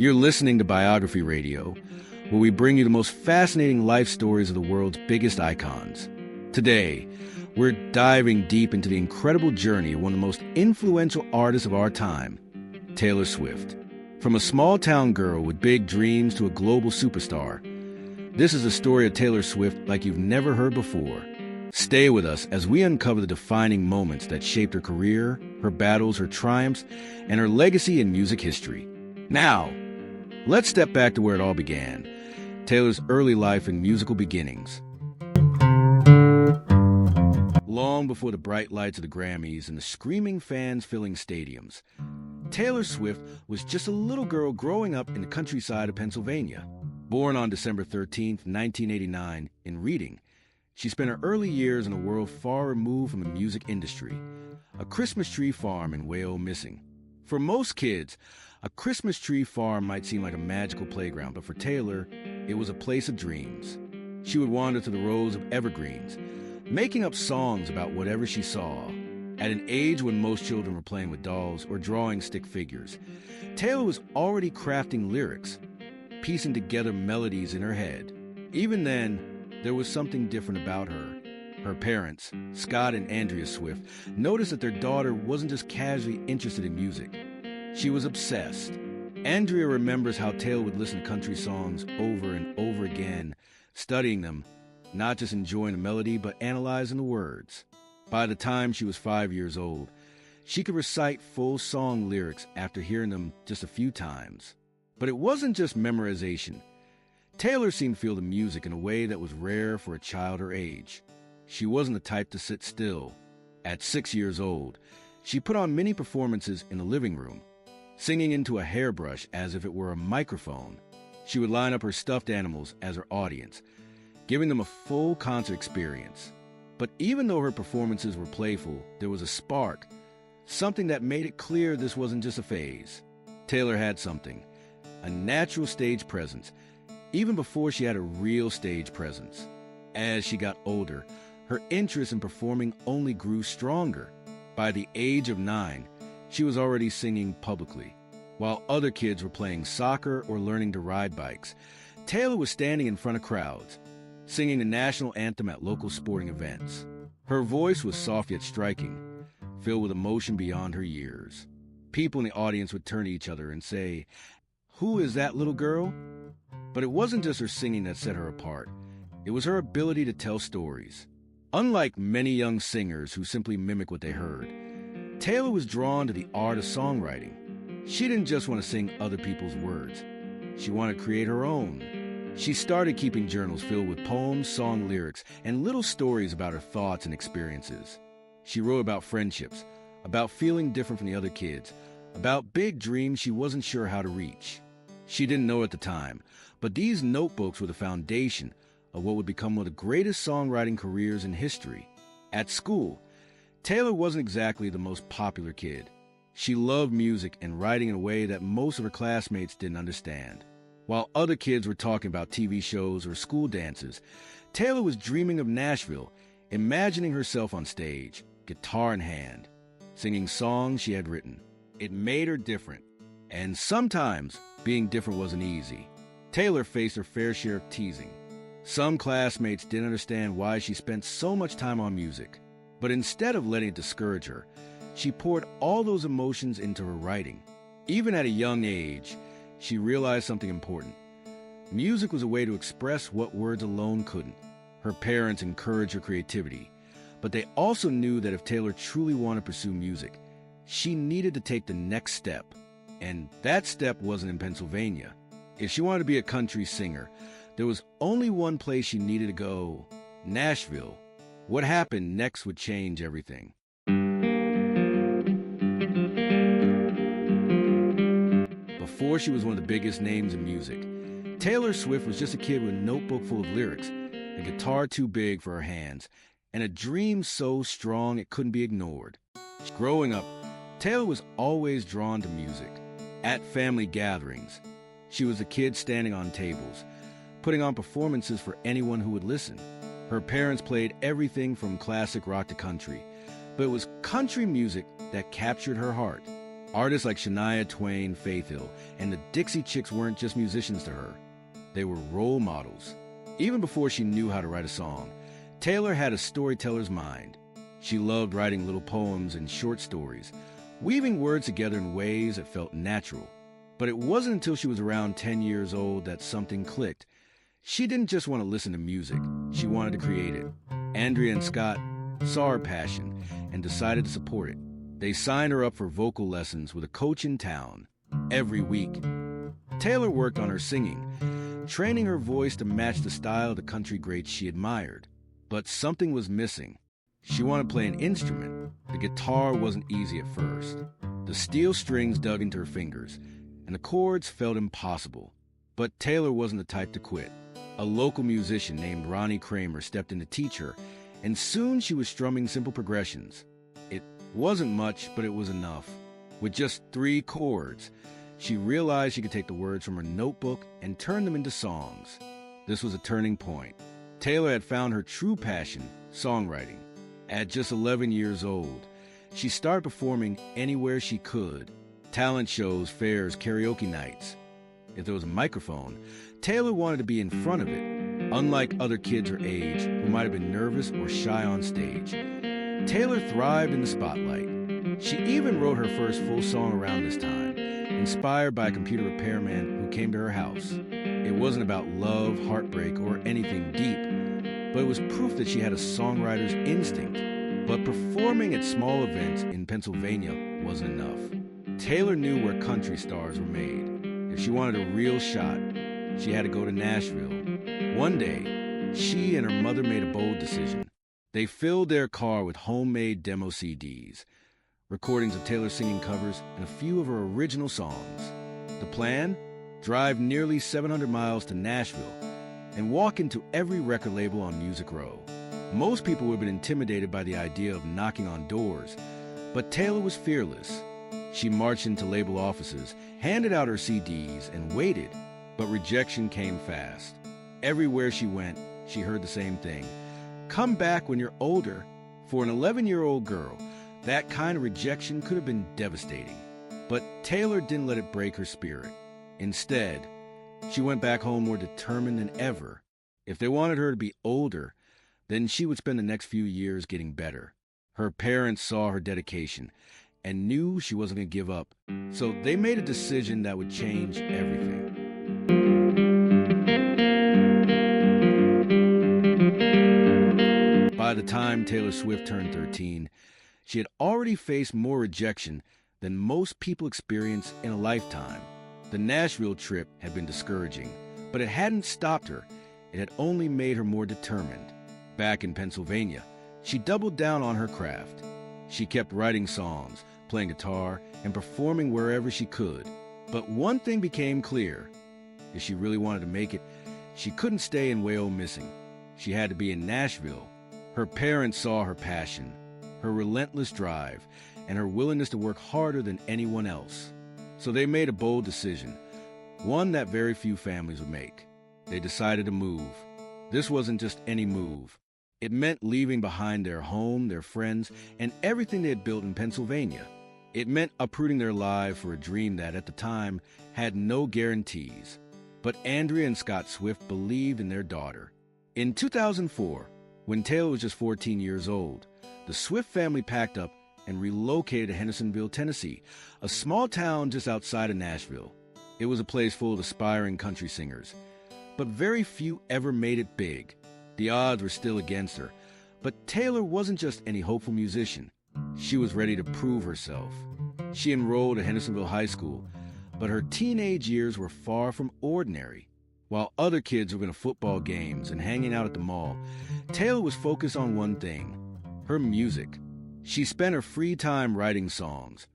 You're listening to Biography Radio, where we bring you the most fascinating life stories of the world's biggest icons. Today, we're diving deep into the incredible journey of one of the most influential artists of our time, Taylor Swift. From a small-town girl with big dreams to a global superstar, this is a story of Taylor Swift like you've never heard before. Stay with us as we uncover the defining moments that shaped her career, her battles, her triumphs, and her legacy in music history. Now, let's step back to where it all began, Taylor's early life and musical beginnings. Long before the bright lights of the Grammys and the screaming fans filling stadiums, Taylor Swift was just a little girl growing up in the countryside of Pennsylvania. Born on December 13, 1989, in Reading, she spent her early years in a world far removed from the music industry, a Christmas tree farm in Whale Missing. For most kids, a Christmas tree farm might seem like a magical playground, but for Taylor, it was a place of dreams. She would wander through the rows of evergreens, making up songs about whatever she saw. At an age when most children were playing with dolls or drawing stick figures, Taylor was already crafting lyrics, piecing together melodies in her head. Even then, there was something different about her. Her parents, Scott and Andrea Swift, noticed that their daughter wasn't just casually interested in music. She was obsessed. Andrea remembers how Taylor would listen to country songs over and over again, studying them, not just enjoying the melody, but analyzing the words. By the time she was 5 years old, she could recite full song lyrics after hearing them just a few times. But it wasn't just memorization. Taylor seemed to feel the music in a way that was rare for a child her age. She wasn't the type to sit still. At 6 years old, she put on many performances in the living room, singing into a hairbrush as if it were a microphone. She would line up her stuffed animals as her audience, giving them a full concert experience. But even though her performances were playful, there was a spark, something that made it clear this wasn't just a phase. Taylor had something, a natural stage presence, even before she had a real stage presence. As she got older, her interest in performing only grew stronger. By the age of 9, she was already singing publicly. While other kids were playing soccer or learning to ride bikes, Taylor was standing in front of crowds, singing the national anthem at local sporting events. Her voice was soft yet striking, filled with emotion beyond her years. People in the audience would turn to each other and say, "Who is that little girl?" But it wasn't just her singing that set her apart. It was her ability to tell stories. Unlike many young singers who simply mimic what they heard, Taylor was drawn to the art of songwriting. She didn't just want to sing other people's words. She wanted to create her own. She started keeping journals filled with poems, song lyrics, and little stories about her thoughts and experiences. She wrote about friendships, about feeling different from the other kids, about big dreams she wasn't sure how to reach. She didn't know at the time, but these notebooks were the foundation of what would become one of the greatest songwriting careers in history. At school, Taylor wasn't exactly the most popular kid. She loved music and writing in a way that most of her classmates didn't understand. While other kids were talking about TV shows or school dances, Taylor was dreaming of Nashville, imagining herself on stage, guitar in hand, singing songs she had written. It made her different, and sometimes being different wasn't easy. Taylor faced her fair share of teasing. Some classmates didn't understand why she spent so much time on music, but instead of letting it discourage her, she poured all those emotions into her writing. Even at a young age, she realized something important. Music was a way to express what words alone couldn't. Her parents encouraged her creativity, but they also knew that if Taylor truly wanted to pursue music, she needed to take the next step. And that step wasn't in Pennsylvania. If she wanted to be a country singer, there was only one place she needed to go: Nashville. What happened next would change everything. Before she was one of the biggest names in music, Taylor Swift was just a kid with a notebook full of lyrics, a guitar too big for her hands, and a dream so strong it couldn't be ignored. Growing up, Taylor was always drawn to music. At family gatherings, she was a kid standing on tables, putting on performances for anyone who would listen. Her parents played everything from classic rock to country, but it was country music that captured her heart. Artists like Shania Twain, Faith Hill, and the Dixie Chicks weren't just musicians to her. They were role models. Even before she knew how to write a song, Taylor had a storyteller's mind. She loved writing little poems and short stories, weaving words together in ways that felt natural. But it wasn't until she was around 10 years old that something clicked. She didn't just want to listen to music, she wanted to create it. Andrea and Scott saw her passion and decided to support it. They signed her up for vocal lessons with a coach in town every week. Taylor worked on her singing, training her voice to match the style of the country greats she admired. But something was missing. She wanted to play an instrument. The guitar wasn't easy at first. The steel strings dug into her fingers, and the chords felt impossible. But Taylor wasn't the type to quit. A local musician named Ronnie Kramer stepped in to teach her, and soon she was strumming simple progressions. It wasn't much, but it was enough. With just 3 chords, she realized she could take the words from her notebook and turn them into songs. This was a turning point. Taylor had found her true passion, songwriting. At just 11 years old, she started performing anywhere she could. Talent shows, fairs, karaoke nights. If there was a microphone, Taylor wanted to be in front of it, unlike other kids her age who might have been nervous or shy on stage. Taylor thrived in the spotlight. She even wrote her first full song around this time, inspired by a computer repairman who came to her house. It wasn't about love, heartbreak, or anything deep, but it was proof that she had a songwriter's instinct. But performing at small events in Pennsylvania wasn't enough. Taylor knew where country stars were made. If she wanted a real shot, she had to go to Nashville. One day, she and her mother made a bold decision. They filled their car with homemade demo CDs, recordings of Taylor singing covers, and a few of her original songs. The plan? Drive nearly 700 miles to Nashville and walk into every record label on Music Row. Most people would have been intimidated by the idea of knocking on doors, but Taylor was fearless. She marched into label offices, handed out her CDs, and waited, but rejection came fast. Everywhere she went, she heard the same thing. Come back when you're older. For an 11-year-old girl, that kind of rejection could have been devastating. But Taylor didn't let it break her spirit. Instead, she went back home more determined than ever. If they wanted her to be older, then she would spend the next few years getting better. Her parents saw her dedication and knew she wasn't going to give up. So they made a decision that would change everything. By the time Taylor Swift turned 13, she had already faced more rejection than most people experience in a lifetime. The Nashville trip had been discouraging, but it hadn't stopped her. It had only made her more determined. Back in Pennsylvania, she doubled down on her craft. She kept writing songs, playing guitar, and performing wherever she could. But one thing became clear. If she really wanted to make it, she couldn't stay in Wayo Missing. She had to be in Nashville. Her parents saw her passion, her relentless drive, and her willingness to work harder than anyone else. So they made a bold decision, one that very few families would make. They decided to move. This wasn't just any move. It meant leaving behind their home, their friends, and everything they had built in Pennsylvania. It meant uprooting their lives for a dream that, at the time, had no guarantees. But Andrea and Scott Swift believed in their daughter. In 2004, when Taylor was just 14 years old, the Swift family packed up and relocated to Hendersonville, Tennessee, a small town just outside of Nashville. It was a place full of aspiring country singers, but very few ever made it big. The odds were still against her, but Taylor wasn't just any hopeful musician. She was ready to prove herself. She enrolled at Hendersonville High School, but her teenage years were far from ordinary. While other kids were going to football games and hanging out at the mall, Taylor was focused on one thing: her music. She spent her free time writing songs,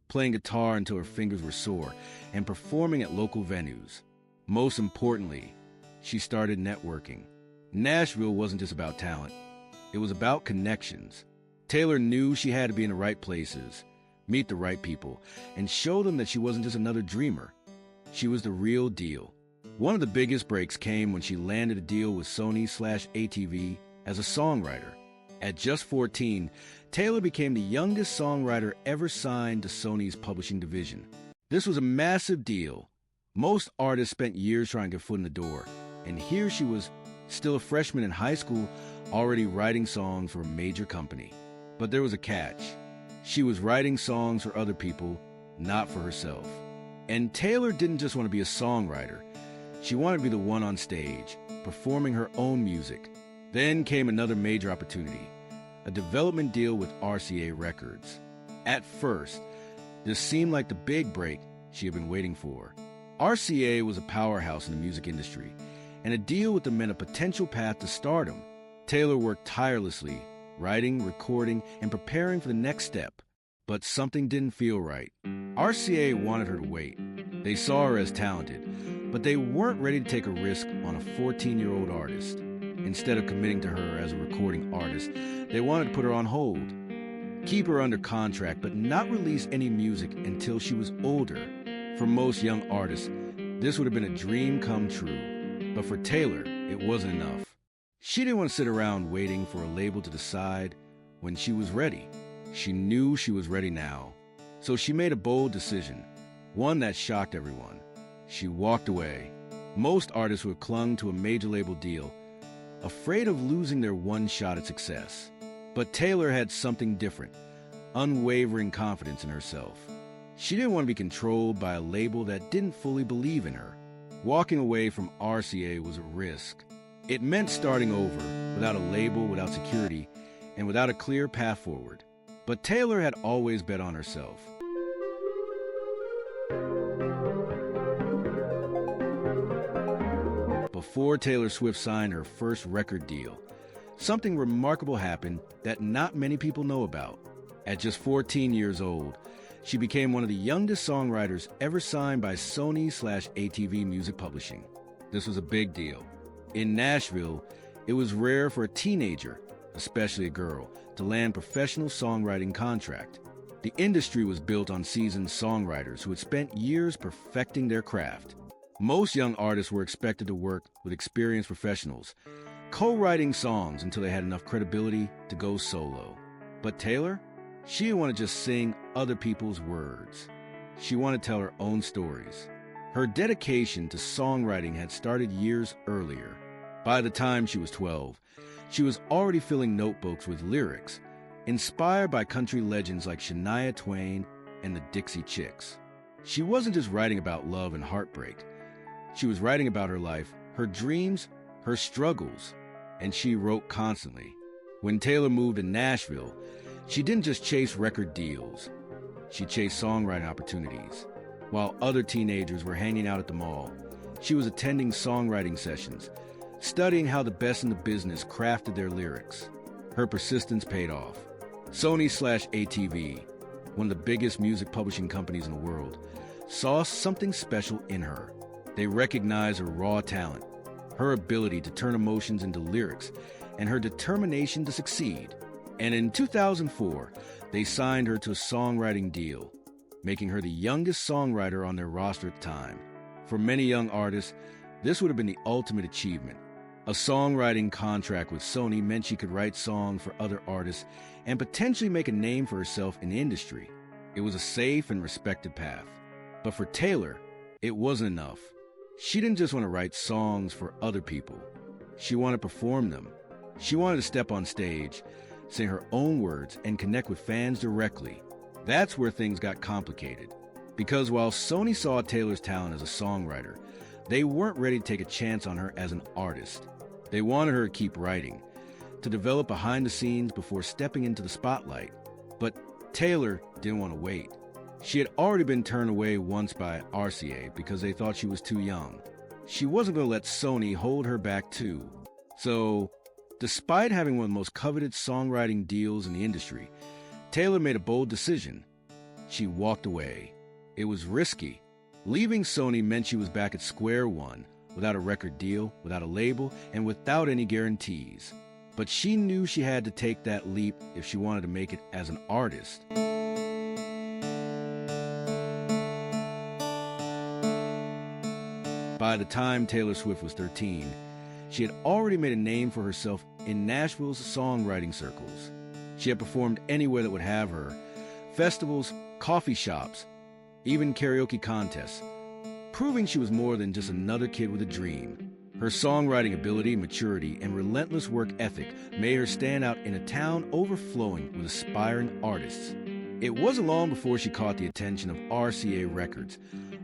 playing guitar until her fingers were sore, and performing at local venues. Most importantly, she started networking. Nashville wasn't just about talent. It was about connections. Taylor knew she had to be in the right places, meet the right people, and show them that she wasn't just another dreamer. She was the real deal. One of the biggest breaks came when she landed a deal with Sony/ATV as a songwriter. At just 14, Taylor became the youngest songwriter ever signed to Sony's publishing division. This was a massive deal. Most artists spent years trying to get a foot in the door, and here she was, still a freshman in high school, already writing songs for a major company. But there was a catch. She was writing songs for other people, not for herself. And Taylor didn't just want to be a songwriter. She wanted to be the one on stage, performing her own music. Then came another major opportunity, a development deal with RCA Records. At first, this seemed like the big break she had been waiting for. RCA was a powerhouse in the music industry, and a deal with them meant a potential path to stardom. Taylor worked tirelessly, writing, recording, and preparing for the next step. But something didn't feel right. RCA wanted her to wait. They saw her as talented, but they weren't ready to take a risk on a 14-year-old artist. Instead of committing to her as a recording artist, they wanted to put her on hold, keep her under contract, but not release any music until she was older. For most young artists, this would have been a dream come true. But for Taylor, it wasn't enough. She didn't want to sit around waiting for a label to decide when she was ready. She knew she was ready now. So she made a bold decision, one that shocked everyone. She walked away. Most artists would have clung to a major label deal, afraid of losing their one shot at success. But Taylor had something different, unwavering confidence in herself. She didn't want to be controlled by a label that didn't fully believe in her. Walking away from RCA was a risk. It meant starting over, without a label, without security, and without a clear path forward. But Taylor had always bet on herself. Before Taylor Swift signed her first record deal, something remarkable happened that not many people know about. At just 14 years old, she became one of the youngest songwriters ever signed by Sony/ATV Music Publishing. This was a big deal. In Nashville, it was rare for a teenager, especially a girl, to land a professional songwriting contract. The industry was built on seasoned songwriters who had spent years perfecting their craft. Most young artists were expected to work with experienced professionals, co-writing songs until they had enough credibility to go solo. But Taylor? She didn't want to just sing other people's words. She wanted to tell her own stories. Her dedication to songwriting had started years earlier. By the time she was 12, she was already filling notebooks with lyrics, inspired by country legends like Shania Twain and the Dixie Chicks. She wasn't just writing about love and heartbreak. She was writing about her life, her dreams, her struggles, and she wrote constantly. When Taylor moved to Nashville, she didn't just chase record deals. She chased songwriting opportunities. While other teenagers were hanging out at the mall, she was attending songwriting sessions, studying how the best in the business crafted their lyrics. Her persistence paid off. Sony/ATV, one of the biggest music publishing companies in the world, saw something special in her. They recognized her raw talent, her ability to turn emotions into lyrics, and her determination to succeed. And in 2004, they signed her to a songwriting deal, making her the youngest songwriter on their roster at the time. For many young artists, this would have been the ultimate achievement. A songwriting contract with Sony meant she could write songs for other artists and potentially make a name for herself in the industry. It was a safe and respected path. But for Taylor, it wasn't enough. She didn't just want to write songs for other people. She wanted to perform them. She wanted to step on stage, sing her own words, and connect with fans directly. That's where things got complicated. Because while Sony saw Taylor's talent as a songwriter, they weren't ready to take a chance on her as an artist. They wanted her to keep writing, to develop behind the scenes before stepping into the spotlight. But Taylor didn't want to wait. She had already been turned away once by RCA because they thought she was too young. She wasn't going to let Sony hold her back too. So, despite having one of the most coveted songwriting deals in the industry, Taylor made a bold decision. She walked away. It was risky. Leaving Sony meant she was back at square one, without a record deal, without a label, and without any guarantees. But she knew she had to take that leap if she wanted to make it as an artist. By the time Taylor Swift was 13, she had already made a name for herself in Nashville's songwriting circles. She had performed anywhere that would have her: festivals, coffee shops, even karaoke contests, proving she was more than just another kid with a dream. Her songwriting ability, maturity, and relentless work ethic made her stand out in a town overflowing with aspiring artists. It wasn't long before she caught the attention of RCA Records,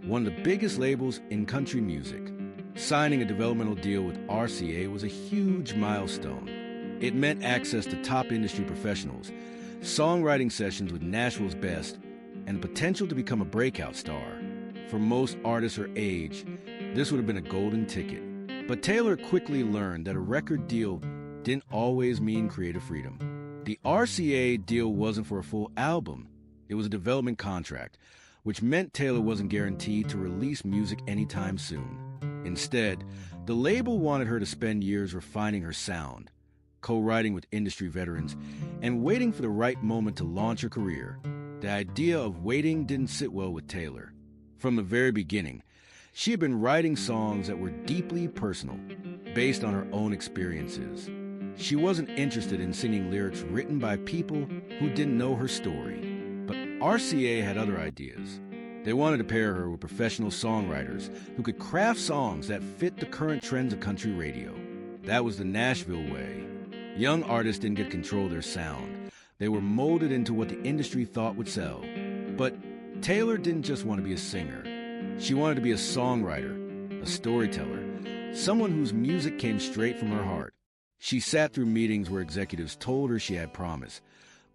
one of the biggest labels in country music. Signing a developmental deal with RCA was a huge milestone. It meant access to top industry professionals, songwriting sessions with Nashville's best, and the potential to become a breakout star. For most artists her age, this would have been a golden ticket. But Taylor quickly learned that a record deal didn't always mean creative freedom. The RCA deal wasn't for a full album. It was a development contract, which meant Taylor wasn't guaranteed to release music anytime soon. Instead, the label wanted her to spend years refining her sound, co-writing with industry veterans, and waiting for the right moment to launch her career. The idea of waiting didn't sit well with Taylor. From the very beginning, she had been writing songs that were deeply personal, based on her own experiences. She wasn't interested in singing lyrics written by people who didn't know her story. But RCA had other ideas. They wanted to pair her with professional songwriters who could craft songs that fit the current trends of country radio. That was the Nashville way. Young artists didn't get control of their sound. They were molded into what the industry thought would sell. But Taylor didn't just want to be a singer. She wanted to be a songwriter, a storyteller, someone whose music came straight from her heart. She sat through meetings where executives told her she had promise,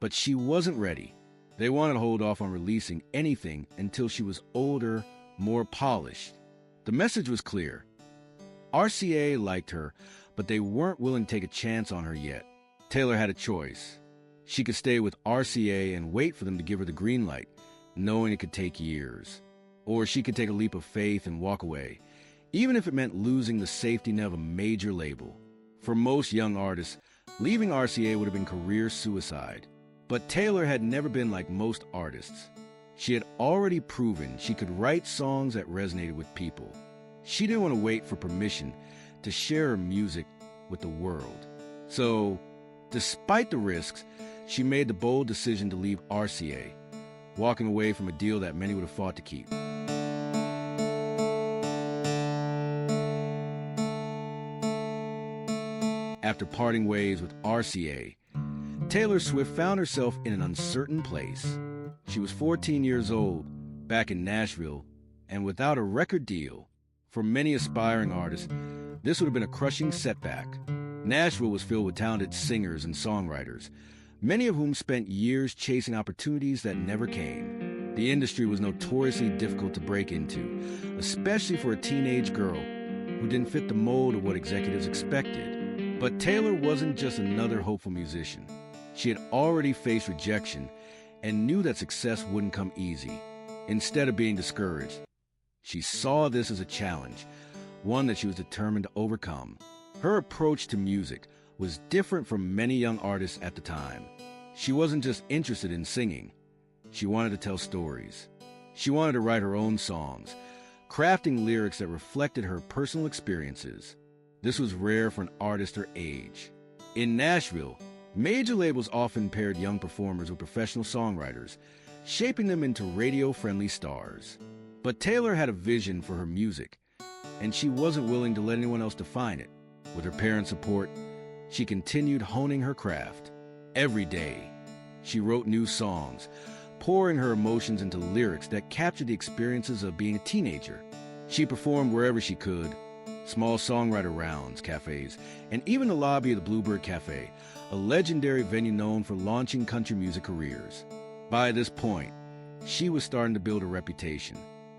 but she wasn't ready. They wanted to hold off on releasing anything until she was older, more polished. The message was clear. RCA liked her, but they weren't willing to take a chance on her yet. Taylor had a choice. She could stay with RCA and wait for them to give her the green light, knowing it could take years. Or she could take a leap of faith and walk away, even if it meant losing the safety net of a major label. For most young artists, leaving RCA would have been career suicide. But Taylor had never been like most artists. She had already proven she could write songs that resonated with people. She didn't want to wait for permission to share her music with the world. So, despite the risks, she made the bold decision to leave RCA, walking away from a deal that many would have fought to keep. After parting ways with RCA, Taylor Swift found herself in an uncertain place. She was 14 years old, back in Nashville, and without a record deal. For many aspiring artists, this would have been a crushing setback. Nashville was filled with talented singers and songwriters, many of whom spent years chasing opportunities that never came. The industry was notoriously difficult to break into, especially for a teenage girl who didn't fit the mold of what executives expected. But Taylor wasn't just another hopeful musician. She had already faced rejection and knew that success wouldn't come easy. Instead of being discouraged, she saw this as a challenge, one that she was determined to overcome. Her approach to music was different from many young artists at the time. She wasn't just interested in singing. She wanted to tell stories. She wanted to write her own songs, crafting lyrics that reflected her personal experiences. This was rare for an artist her age. In Nashville, major labels often paired young performers with professional songwriters, shaping them into radio-friendly stars. But Taylor had a vision for her music, and she wasn't willing to let anyone else define it. With her parents' support, she continued honing her craft. Every day, she wrote new songs, pouring her emotions into lyrics that captured the experiences of being a teenager. She performed wherever she could, small songwriter rounds, cafes, and even the lobby of the Bluebird Cafe, a legendary venue known for launching country music careers. By this point, she was starting to build a reputation.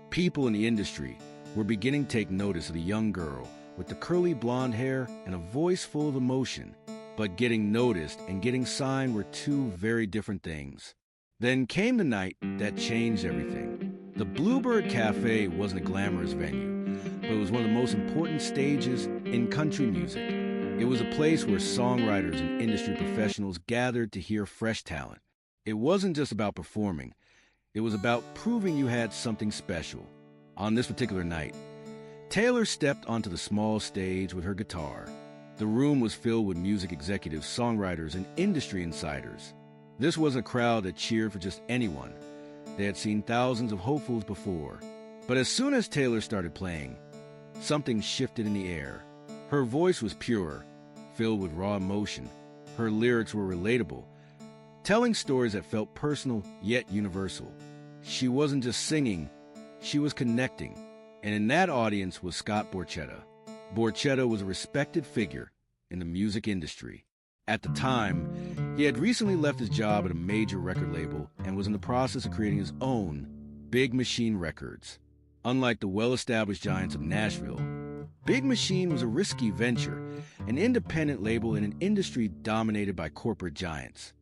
People in the industry were beginning to take notice of the young girl with the curly blonde hair and a voice full of emotion. But getting noticed and getting signed were two very different things. Then came the night that changed everything. The Bluebird Cafe wasn't a glamorous venue, but it was one of the most important stages in country music. It was a place where songwriters and industry professionals gathered to hear fresh talent. It wasn't just about performing. It was about proving you had something special. On this particular night, Taylor stepped onto the small stage with her guitar. The room was filled with music executives, songwriters, and industry insiders. This wasn't a crowd that cheered for just anyone. They had seen thousands of hopefuls before. But as soon as Taylor started playing, something shifted in the air. Her voice was pure, filled with raw emotion. Her lyrics were relatable, telling stories that felt personal yet universal. She wasn't just singing, she was connecting. And in that audience was Scott Borchetta. Borchetta was a respected figure in the music industry. At the time, he had recently left his job at a major record label and was in the process of creating his own, Big Machine Records. Unlike the well-established giants of Nashville, Big Machine was a risky venture, an independent label in an industry dominated by corporate giants.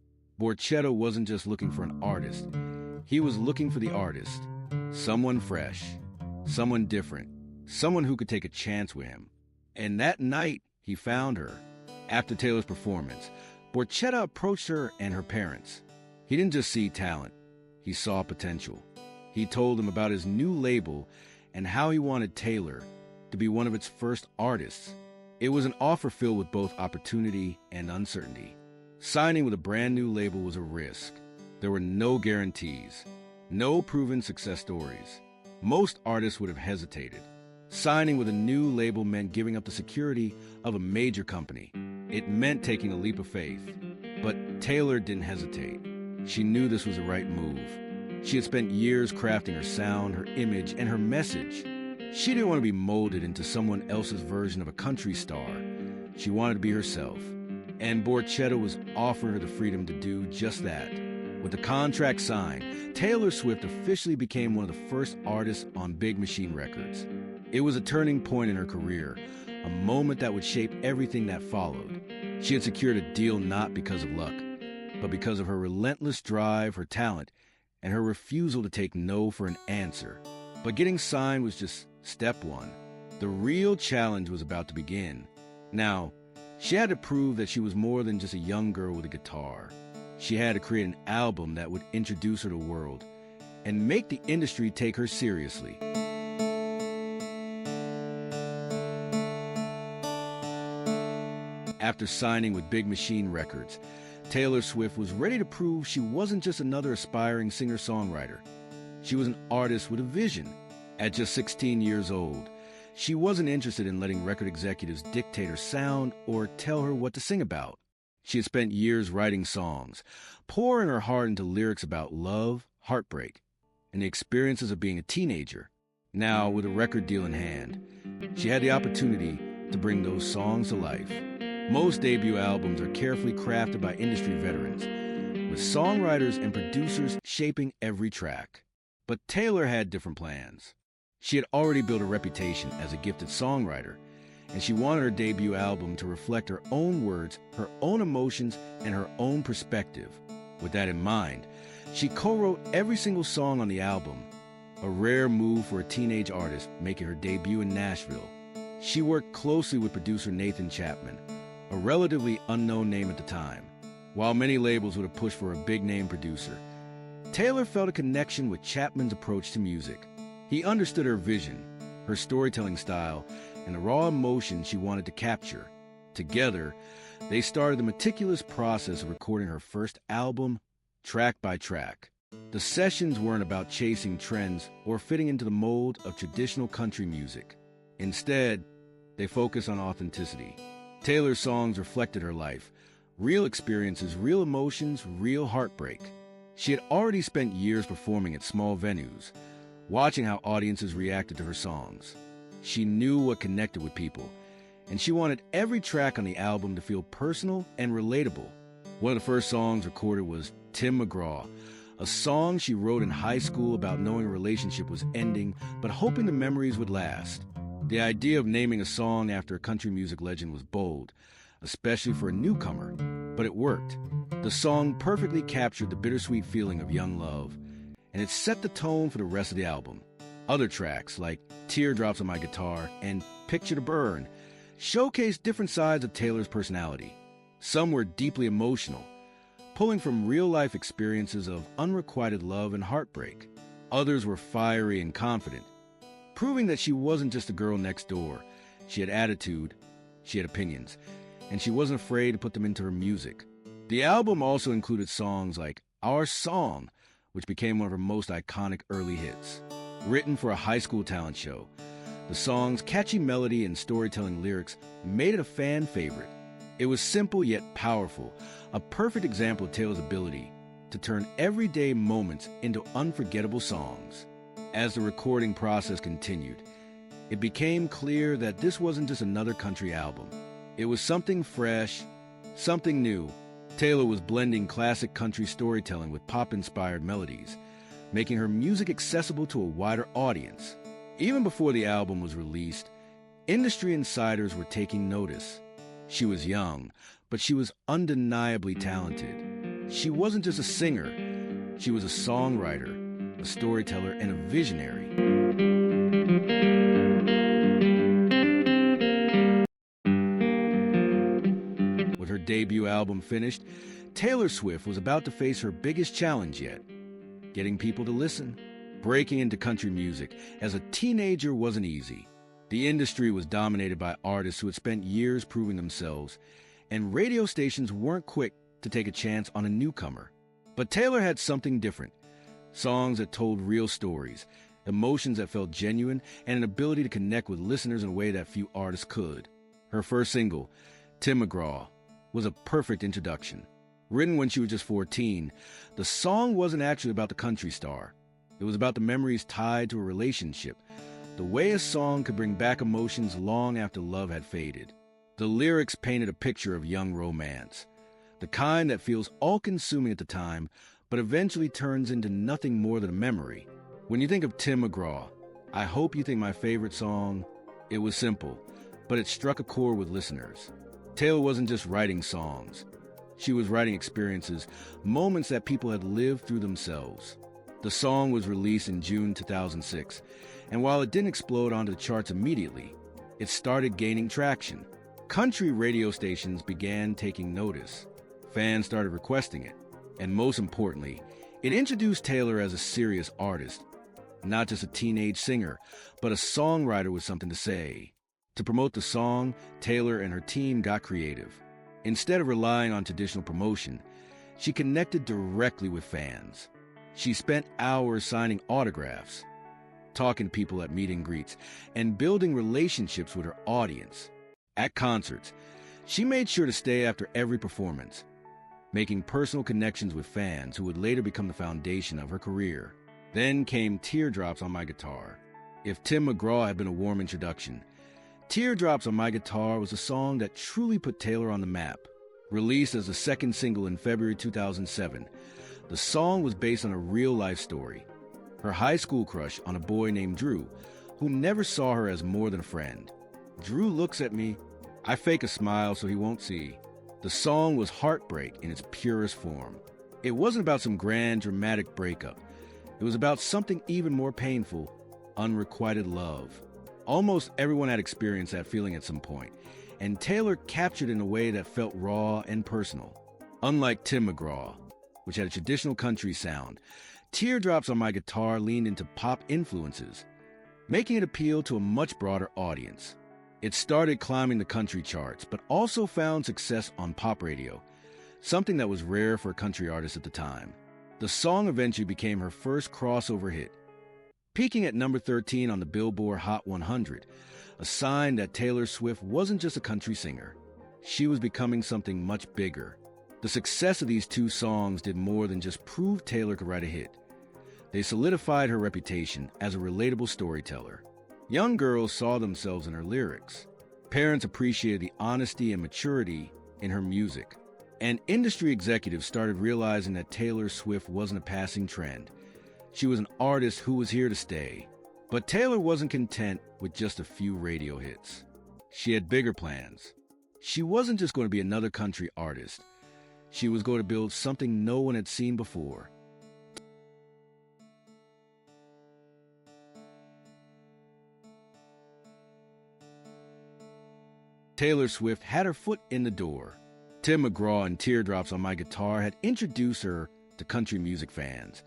Borchetta wasn't just looking for an artist. He was looking for the artist. Someone fresh, someone different, someone who could take a chance with him. And that night, he found her. After Taylor's performance, Borchetta approached her and her parents. He didn't just see talent, he saw potential. He told them about his new label and how he wanted Taylor to be one of its first artists. It was an offer filled with both opportunity and uncertainty. Signing with a brand new label was a risk. There were no guarantees, no proven success stories. Most artists would have hesitated. Signing with a new label meant giving up the security of a major company. It meant taking a leap of faith. But Taylor didn't hesitate. She knew this was the right move. She had spent years crafting her sound, her image, and her message. She didn't want to be molded into someone else's version of a country star. She wanted to be herself. And Borchetta was offering her the freedom to do just that. With the contract signed, Taylor Swift officially became one of the first artists on Big Machine Records. It was a turning point in her career, a moment that would shape everything that followed. She had secured a deal not because of luck, but because of her relentless drive, her talent, and her refusal to take no for an answer. But getting signed was just step one. The real challenge was about to begin. Now, she had to prove that she was more than just a young girl with a guitar. She had to create an album that would introduce her to the world and make the industry take her seriously. After signing with Big Machine Records, Taylor Swift was ready to prove she wasn't just another aspiring singer-songwriter. She was an artist with a vision. At just 16 years old, she wasn't interested in letting record executives dictate her sound or tell her what to sing about. She had spent years writing songs, pouring her heart into lyrics about love, heartbreak, and the experiences of being a teenager. Now, with a record deal in hand, she had the opportunity to bring those songs to life. Most debut albums are carefully crafted by industry veterans, with songwriters and producers shaping every track. But Taylor had different plans. She had already built a reputation as a gifted songwriter, and she wanted her debut album to reflect her own words, her own emotions, and her own perspective. With that in mind, she co-wrote every single song on the album, a rare move for a teenage artist making her debut in Nashville. She worked closely with producer Nathan Chapman, a relatively unknown name at the time. While many labels would have pushed for a big-name producer, Taylor felt a connection with Chapman's approach to music. He understood her vision, her storytelling style, and the raw emotion she wanted to capture. Together, they started the meticulous process of recording her first album, track by track. The sessions weren't about chasing trends or fitting into the mold of traditional country music. Instead, they focused on authenticity. Taylor's songs reflected her life, real experiences, real emotions, real heartbreak. She had already spent years performing at small venues, watching how audiences reacted to her songs. She knew what connected with people, and she wanted every track on the album to feel personal and relatable. One of the first songs recorded was Tim McGraw, a song she wrote in high school about knowing a relationship was ending, but hoping the memories would last. The idea of naming a song after a country music legend was bold, especially for a newcomer, but it worked. The song perfectly captured the bittersweet feeling of young love, and it set the tone for the rest of the album. Other tracks, like Teardrops on My Guitar and Picture to Burn, showcased different sides of Taylor's personality. Some were deeply emotional, pulling from real-life experiences of unrequited love and heartbreak. Others were fiery and confident, proving that she wasn't just a girl next door. She had attitude, she had opinions, and she wasn't afraid to put them into her music. The album also included songs like Our Song, which became one of her most iconic early hits. Written for a high school talent show, the song's catchy melody and storytelling lyrics made it a fan favorite. It was simple yet powerful, a perfect example of Taylor's ability to turn everyday moments into unforgettable songs. As the recording process continued, it became clear that this wasn't just another country album. It was something fresh, something new. Taylor was blending classic country storytelling with pop-inspired melodies, making her music accessible to a wider audience. Even before the album was released, industry insiders were taking notice. She was young, but she was undeniably talented. She wasn't just a singer, she was a songwriter, a storyteller, and a visionary. With her debut album finished, Taylor Swift was about to face her biggest challenge yet: getting people to listen. Breaking into country music as a teenager wasn't easy. The industry was dominated by artists who had spent years proving themselves, and radio stations weren't quick to take a chance on a newcomer. But Taylor had something different: songs that told real stories, emotions that felt genuine, and an ability to connect with listeners in a way that few artists could. Her first single, Tim McGraw, was a perfect introduction. Written when she was just 14, the song wasn't actually about the country star. It was about the memories tied to a relationship, the way a song could bring back emotions long after love had faded. The lyrics painted a picture of young romance, the kind that feels all-consuming at the time, but eventually turns into nothing more than a memory. When you think of Tim McGraw, I hope you think my favorite song. It was simple, but it struck a chord with listeners. Taylor wasn't just writing songs. She was writing experiences, moments that people had lived through themselves. The song was released in June 2006, and while it didn't explode onto the charts immediately, it started gaining traction. Country radio stations began taking notice. Fans started requesting it, and most importantly, it introduced Taylor as a serious artist, not just a teenage singer, but a songwriter with something to say. To promote the song, Taylor and her team got creative. Instead of relying on traditional promotion, she connected directly with fans. She spent hours signing autographs, talking to people at meet and greets, and building relationships with her audience. At concerts, she made sure to stay after every performance, making personal connections with fans who would later become the foundation of her career. Then came Teardrops on My Guitar. If Tim McGraw had been a warm introduction, Teardrops on My Guitar was a song that truly put Taylor on the map. Released as the second single in February 2007, the song was based on a real-life story. Her high school crush on a boy named Drew, who never saw her as more than a friend. Drew looks at me, I fake a smile so he won't see. The song was heartbreak in its purest form. It wasn't about some grand, dramatic breakup. It was about something even more painful: unrequited love. Almost everyone had experienced that feeling at some point, and Taylor captured it in a way that felt raw and personal. Unlike Tim McGraw, which had a traditional country sound, Teardrops on My Guitar leaned into pop influences, making it appeal to a much broader audience. It started climbing the country charts, but also found success on pop radio, something that was rare for a country artist at the time. The song eventually became her first crossover hit, peaking at number 13 on the Billboard Hot 100, a sign that Taylor Swift wasn't just a country singer. She was becoming something much bigger. The success of these two songs did more than just prove Taylor could write a hit. They solidified her reputation as a relatable storyteller. Young girls saw themselves in her lyrics. Parents appreciated the honesty and maturity in her music. And industry executives started realizing that Taylor Swift wasn't a passing trend. She was an artist who was here to stay. But Taylor wasn't content with just a few radio hits. She had bigger plans. She wasn't just going to be another country artist. She was going to build something no one had seen before. Taylor Swift had her foot in the door. Tim McGraw and Teardrops on My Guitar had introduced her to country music fans,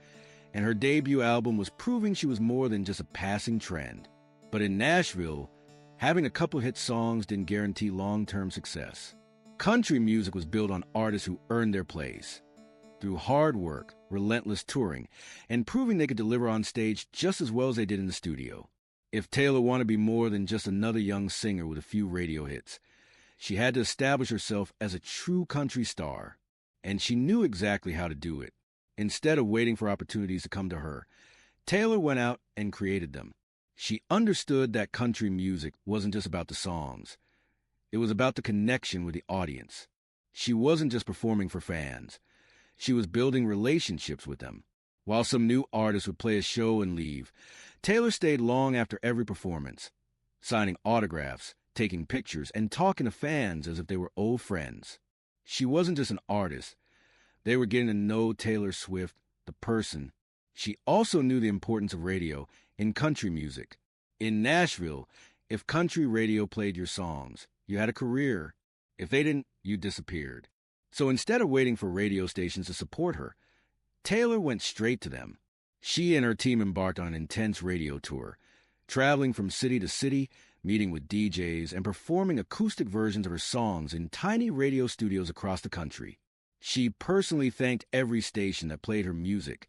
and her debut album was proving she was more than just a passing trend. But in Nashville, having a couple hit songs didn't guarantee long-term success. Country music was built on artists who earned their place through hard work, relentless touring, and proving they could deliver on stage just as well as they did in the studio. If Taylor wanted to be more than just another young singer with a few radio hits, she had to establish herself as a true country star, and she knew exactly how to do it. Instead of waiting for opportunities to come to her, Taylor went out and created them. She understood that country music wasn't just about the songs. It was about the connection with the audience. She wasn't just performing for fans. She was building relationships with them. While some new artists would play a show and leave, Taylor stayed long after every performance, signing autographs, taking pictures, and talking to fans as if they were old friends. She wasn't just an artist. They were getting to know Taylor Swift, the person. She also knew the importance of radio in country music. In Nashville, if country radio played your songs, you had a career. If they didn't, you disappeared. So instead of waiting for radio stations to support her, Taylor went straight to them. She and her team embarked on an intense radio tour, traveling from city to city, meeting with DJs, and performing acoustic versions of her songs in tiny radio studios across the country. She personally thanked every station that played her music,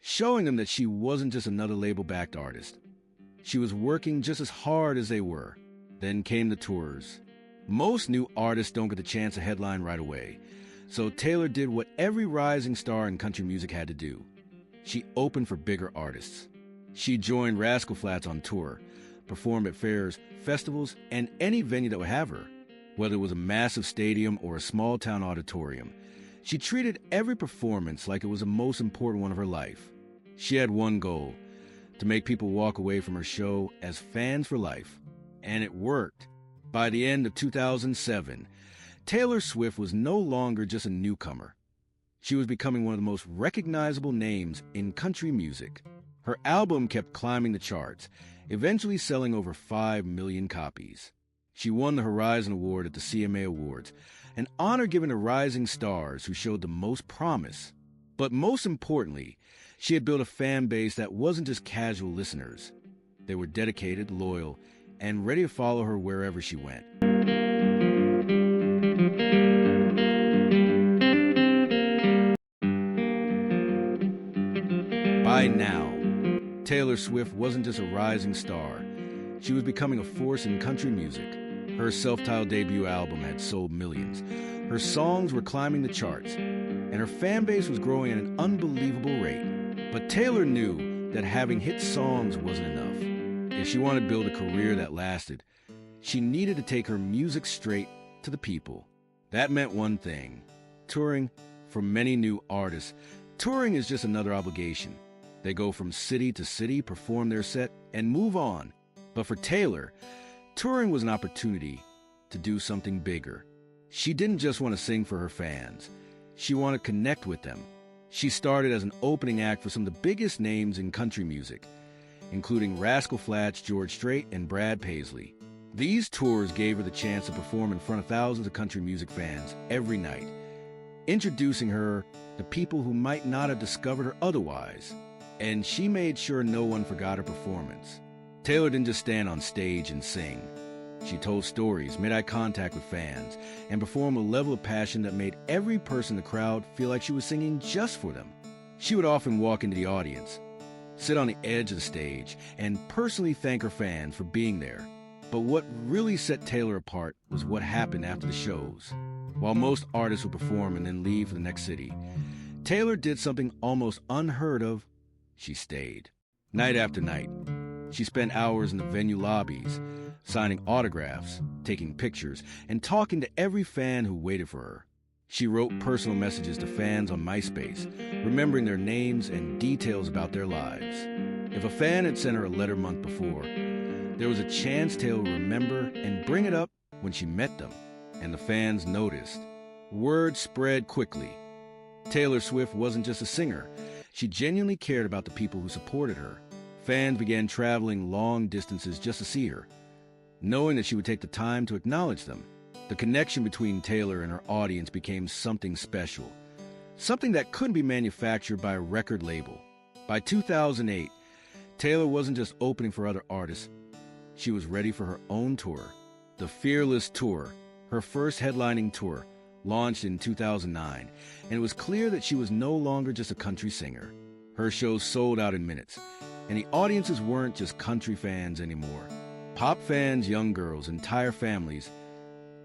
showing them that she wasn't just another label-backed artist. She was working just as hard as they were. Then came the tours. Most new artists don't get the chance to headline right away, so Taylor did what every rising star in country music had to do. She opened for bigger artists. She joined Rascal Flatts on tour, performed at fairs, festivals, and any venue that would have her. Whether it was a massive stadium or a small-town auditorium, she treated every performance like it was the most important one of her life. She had one goal: to make people walk away from her show as fans for life. And it worked. By the end of 2007, Taylor Swift was no longer just a newcomer. She was becoming one of the most recognizable names in country music. Her album kept climbing the charts, eventually selling over 5 million copies. She won the Horizon Award at the CMA Awards, an honor given to rising stars who showed the most promise. But most importantly, she had built a fan base that wasn't just casual listeners. They were dedicated, loyal, and ready to follow her wherever she went. By now, Taylor Swift wasn't just a rising star. She was becoming a force in country music. Her self-titled debut album had sold millions. Her songs were climbing the charts, and her fan base was growing at an unbelievable rate. But Taylor knew that having hit songs wasn't enough. If she wanted to build a career that lasted, she needed to take her music straight to the people. That meant one thing: touring. For many new artists, touring is just another obligation. They go from city to city, perform their set, and move on. But for Taylor, touring was an opportunity to do something bigger. She didn't just want to sing for her fans. She wanted to connect with them. She started as an opening act for some of the biggest names in country music, including Rascal Flatts, George Strait, and Brad Paisley. These tours gave her the chance to perform in front of thousands of country music fans every night, introducing her to people who might not have discovered her otherwise. And she made sure no one forgot her performance. Taylor didn't just stand on stage and sing. She told stories, made eye contact with fans, and performed a level of passion that made every person in the crowd feel like she was singing just for them. She would often walk into the audience, sit on the edge of the stage, and personally thank her fans for being there. But what really set Taylor apart was what happened after the shows. While most artists would perform and then leave for the next city, Taylor did something almost unheard of. She stayed. Night after night, she spent hours in the venue lobbies, signing autographs, taking pictures, and talking to every fan who waited for her. She wrote personal messages to fans on MySpace, remembering their names and details about their lives. If a fan had sent her a letter a month before, there was a chance Taylor would remember and bring it up when she met them. And the fans noticed. Word spread quickly. Taylor Swift wasn't just a singer. She genuinely cared about the people who supported her. Fans began traveling long distances just to see her, knowing that she would take the time to acknowledge them. The connection between Taylor and her audience became something special, something that couldn't be manufactured by a record label. By 2008, Taylor wasn't just opening for other artists. She was ready for her own tour, the Fearless Tour, Her first headlining tour launched in 2009, and it was clear that she was no longer just a country singer. Her shows sold out in minutes, and the audiences weren't just country fans anymore. Pop fans, young girls, entire families,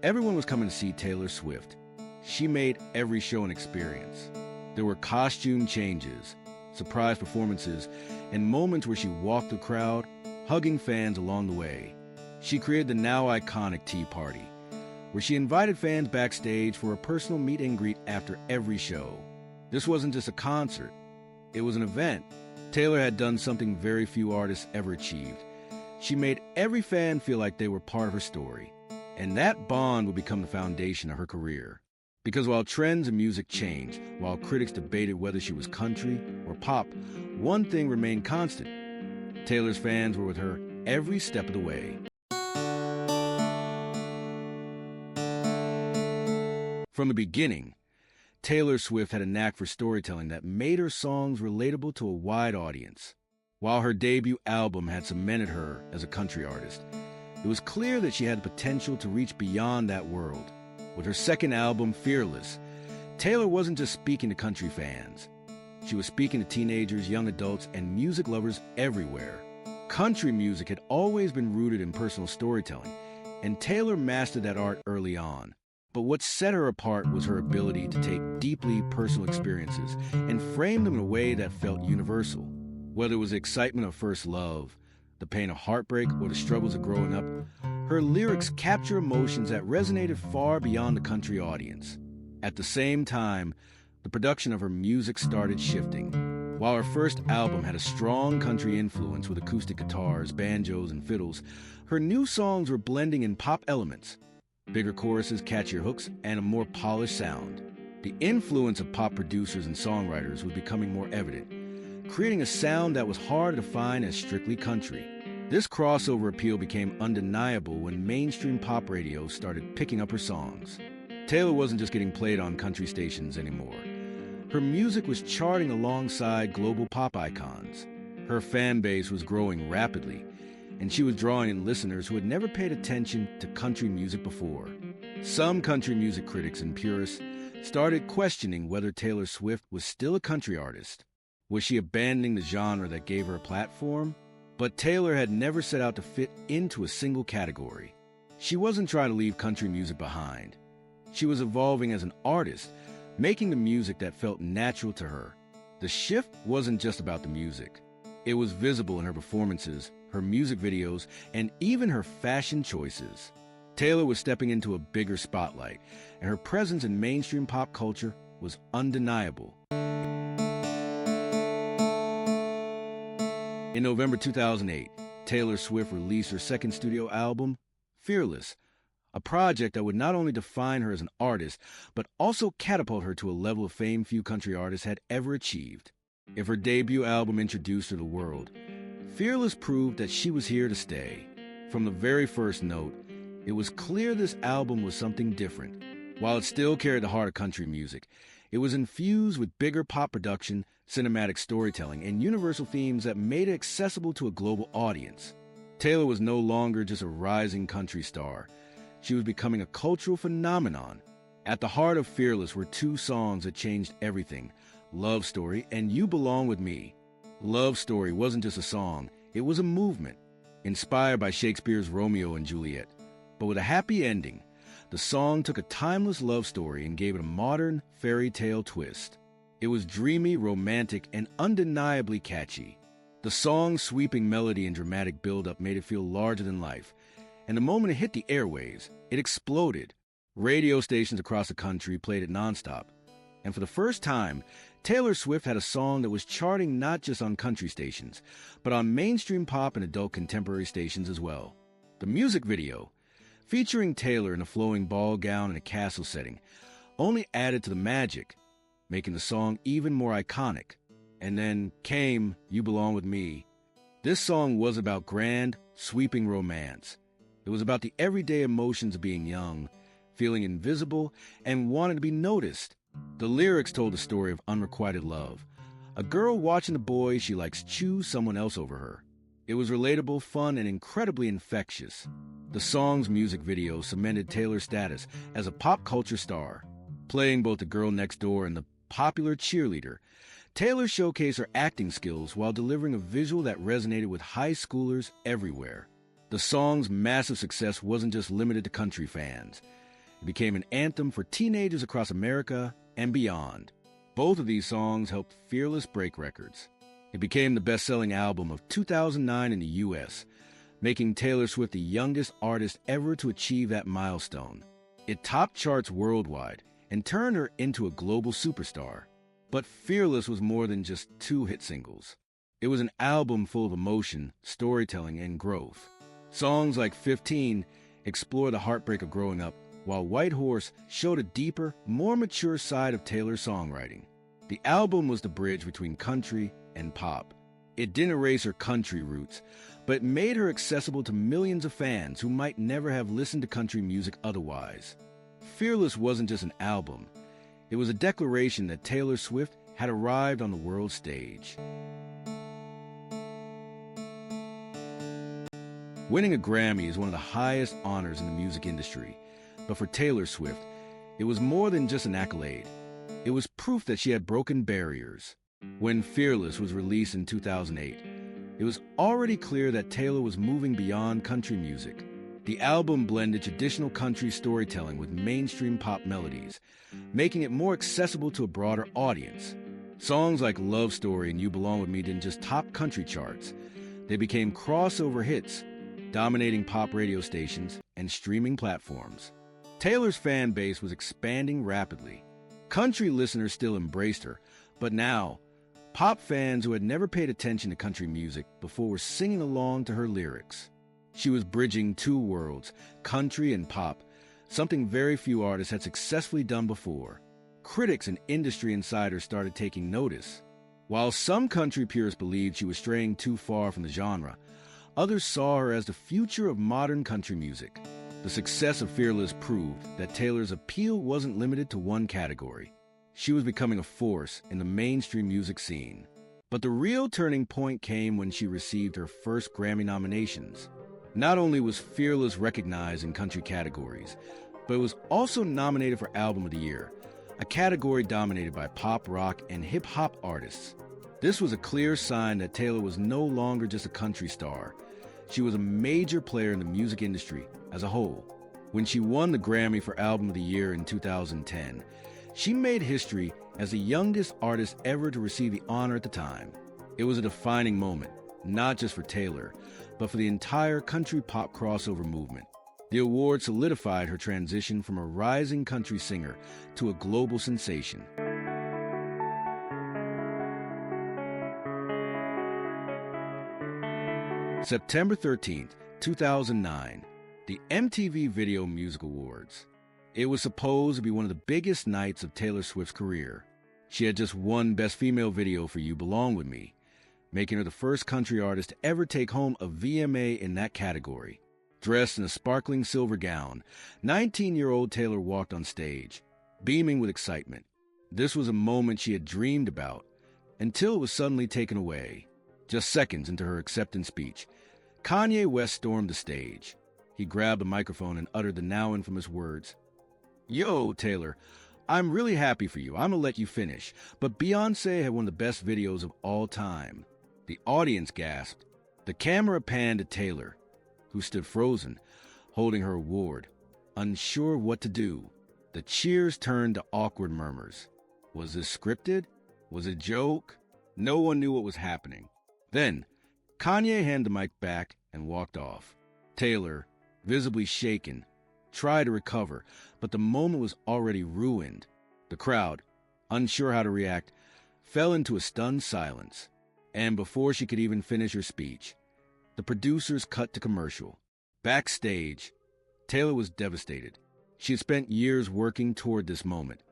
everyone was coming to see Taylor Swift. She made every show an experience. There were costume changes, surprise performances, and moments where she walked the crowd, hugging fans along the way. She created the now iconic Tea Party, where she invited fans backstage for a personal meet and greet after every show. This wasn't just a concert, it was an event. Taylor had done something very few artists ever achieved. She made every fan feel like they were part of her story. And that bond would become the foundation of her career. Because while trends in music changed, while critics debated whether she was country or pop, one thing remained constant. Taylor's fans were with her every step of the way. From the beginning, Taylor Swift had a knack for storytelling that made her songs relatable to a wide audience. While her debut album had cemented her as a country artist, it was clear that she had the potential to reach beyond that world. With her second album, Fearless, Taylor wasn't just speaking to country fans. She was speaking to teenagers, young adults, and music lovers everywhere. Country music had always been rooted in personal storytelling, and Taylor mastered that art early on. But what set her apart was her ability to take deeply personal experiences and frame them in a way that felt universal. Whether it was the excitement of first love, the pain of heartbreak, or the struggles of growing up, her lyrics capture emotions that resonated far beyond the country audience. At the same time, the production of her music started shifting. While her first album had a strong country influence with acoustic guitars, banjos, and fiddles, her new songs were blending in pop elements, bigger choruses, catchier hooks, and a more polished sound. The influence of pop producers and songwriters was becoming more evident, creating a sound that was hard to define as strictly country. This crossover appeal became undeniable when mainstream pop radio started picking up her songs. Taylor wasn't just getting played on country stations anymore. Her music was charting alongside global pop icons. Her fan base was growing rapidly, and she was drawing in listeners who had never paid attention to country music before. Some country music critics and purists started questioning whether Taylor Swift was still a country artist. Was she abandoning the genre that gave her a platform? But Taylor had never set out to fit into a single category. She wasn't trying to leave country music behind. She was evolving as an artist, making the music that felt natural to her. The shift wasn't just about the music. It was visible in her performances, her music videos, and even her fashion choices. Taylor was stepping into a bigger spotlight, and her presence in mainstream pop culture was undeniable. In November 2008, Taylor Swift released her second studio album, Fearless, a project that would not only define her as an artist, but also catapult her to a level of fame few country artists had ever achieved. If her debut album introduced her to the world, Fearless proved that she was here to stay. From the very first note, it was clear this album was something different. While it still carried the heart of country music, it was infused with bigger pop production, cinematic storytelling, and universal themes that made it accessible to a global audience. Taylor was no longer just a rising country star. She was becoming a cultural phenomenon. At the heart of Fearless were two songs that changed everything, Love Story and You Belong With Me. Love Story wasn't just a song, it was a movement, inspired by Shakespeare's Romeo and Juliet. But with a happy ending, the song took a timeless love story and gave it a modern fairy tale twist. It was dreamy, romantic, and undeniably catchy. The song's sweeping melody and dramatic build-up made it feel larger than life, and the moment it hit the airwaves, it exploded. Radio stations across the country played it nonstop, and for the first time, Taylor Swift had a song that was charting not just on country stations, but on mainstream pop and adult contemporary stations as well. The music video, featuring Taylor in a flowing ball gown in a castle setting, only added to the magic, making the song even more iconic. And then came You Belong With Me. This song was about grand, sweeping romance. It was about the everyday emotions of being young, feeling invisible, and wanting to be noticed. The lyrics told the story of unrequited love. A girl watching the boy she likes choose someone else over her. It was relatable, fun, and incredibly infectious. The song's music video cemented Taylor's status as a pop culture star. Playing both the girl next door and the popular cheerleader, Taylor showcased her acting skills while delivering a visual that resonated with high schoolers everywhere. The song's massive success wasn't just limited to country fans. It became an anthem for teenagers across America and beyond. Both of these songs helped Fearless break records. It became the best-selling album of 2009 in the U.S., making Taylor Swift the youngest artist ever to achieve that milestone. It topped charts worldwide and turned her into a global superstar. But Fearless was more than just 2 hit singles. It was an album full of emotion, storytelling, and growth. Songs like 15 explore the heartbreak of growing up, while White Horse showed a deeper, more mature side of Taylor's songwriting. The album was the bridge between country and pop. It didn't erase her country roots, but made her accessible to millions of fans who might never have listened to country music otherwise. Fearless wasn't just an album. It was a declaration that Taylor Swift had arrived on the world stage. Winning a Grammy is one of the highest honors in the music industry, but for Taylor Swift, it was more than just an accolade. It was proof that she had broken barriers. When Fearless was released in 2008, it was already clear that Taylor was moving beyond country music. The album blended traditional country storytelling with mainstream pop melodies, making it more accessible to a broader audience. Songs like Love Story and You Belong With Me didn't just top country charts. They became crossover hits, dominating pop radio stations and streaming platforms. Taylor's fan base was expanding rapidly. Country listeners still embraced her, but now, pop fans who had never paid attention to country music before were singing along to her lyrics. She was bridging 2 worlds, country and pop, something very few artists had successfully done before. Critics and industry insiders started taking notice. While some country purists believed she was straying too far from the genre, others saw her as the future of modern country music. The success of Fearless proved that Taylor's appeal wasn't limited to one category. She was becoming a force in the mainstream music scene. But the real turning point came when she received her first Grammy nominations. Not only was Fearless recognized in country categories, but it was also nominated for Album of the Year, a category dominated by pop, rock, and hip-hop artists. This was a clear sign that Taylor was no longer just a country star. She was a major player in the music industry as a whole. When she won the Grammy for Album of the Year in 2010, she made history as the youngest artist ever to receive the honor at the time. It was a defining moment, not just for Taylor, but for the entire country pop crossover movement. The award solidified her transition from a rising country singer to a global sensation. September 13th, 2009, the MTV Video Music Awards. It was supposed to be one of the biggest nights of Taylor Swift's career. She had just won Best Female Video for You Belong With Me, making her the first country artist to ever take home a VMA in that category. Dressed in a sparkling silver gown, 19-year-old Taylor walked on stage, beaming with excitement. This was a moment she had dreamed about, until it was suddenly taken away. Just seconds into her acceptance speech, Kanye West stormed the stage. He grabbed the microphone and uttered the now infamous words, "Yo, Taylor, I'm really happy for you. I'm gonna let you finish. But Beyoncé had one of the best videos of all time." The audience gasped. The camera panned to Taylor, who stood frozen, holding her award, unsure what to do. The cheers turned to awkward murmurs. Was this scripted? Was it a joke? No one knew what was happening. Then, Kanye handed the mic back and walked off. Taylor, visibly shaken, tried to recover, but the moment was already ruined. The crowd, unsure how to react, fell into a stunned silence. And before she could even finish her speech, the producers cut to commercial. Backstage, Taylor was devastated. She had spent years working toward this moment,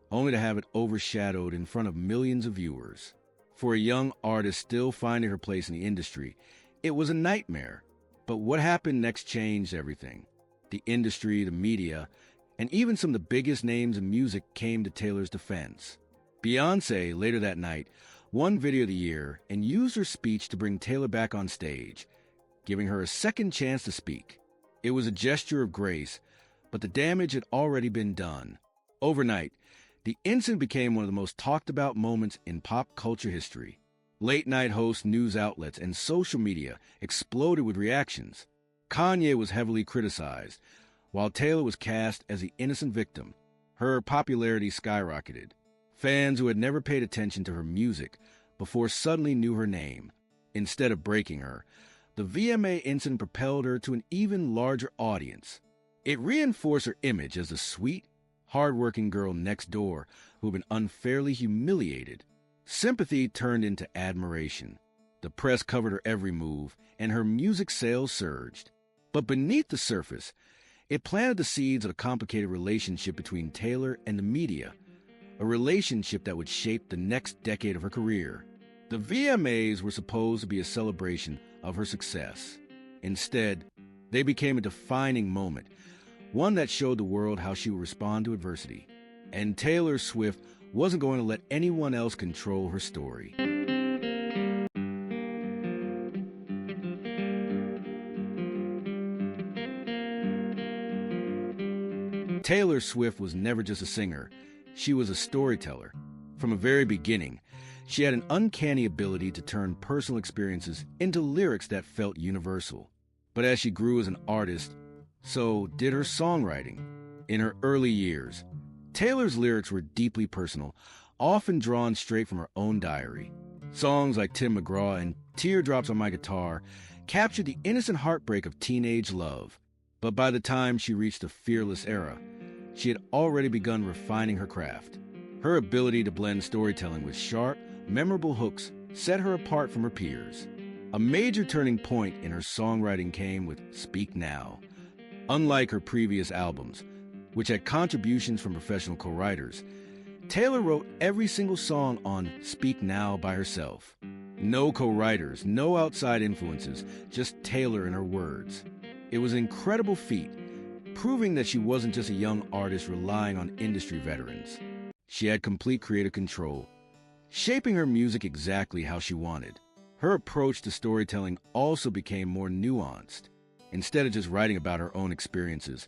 only to have it overshadowed in front of millions of viewers. For a young artist still finding her place in the industry, it was a nightmare. But what happened next changed everything. The industry, the media, and even some of the biggest names in music came to Taylor's defense. Beyoncé, later that night, won Video of the Year, and used her speech to bring Taylor back on stage, giving her a second chance to speak. It was a gesture of grace, but the damage had already been done. Overnight, the incident became one of the most talked about moments in pop culture history. Late-night hosts, news outlets, and social media exploded with reactions. Kanye was heavily criticized, while Taylor was cast as the innocent victim. Her popularity skyrocketed. Fans who had never paid attention to her music before suddenly knew her name. Instead of breaking her, the VMA incident propelled her to an even larger audience. It reinforced her image as the sweet, hard-working girl next door who had been unfairly humiliated. Sympathy turned into admiration. The press covered her every move, and her music sales surged. But beneath the surface, it planted the seeds of a complicated relationship between Taylor and the media, a relationship that would shape the next decade of her career. The VMAs were supposed to be a celebration of her success. Instead, they became a defining moment, one that showed the world how she would respond to adversity. And Taylor Swift wasn't going to let anyone else control her story. Taylor Swift was never just a singer. She was a storyteller. From a very beginning, she had an uncanny ability to turn personal experiences into lyrics that felt universal. But as she grew as an artist, so did her songwriting. In her early years, Taylor's lyrics were deeply personal, often drawn straight from her own diary. Songs like Tim McGraw and Teardrops on My Guitar captured the innocent heartbreak of teenage love. But by the time she reached the Fearless era, she had already begun refining her craft. Her ability to blend storytelling with sharp, memorable hooks set her apart from her peers. A major turning point in her songwriting came with Speak Now. Unlike her previous albums, which had contributions from professional co-writers, Taylor wrote every single song on Speak Now by herself. No co-writers, no outside influences, just Taylor and her words. It was an incredible feat, proving that she wasn't just a young artist relying on industry veterans. She had complete creative control, shaping her music exactly how she wanted. Her approach to storytelling also became more nuanced. Instead of just writing about her own experiences,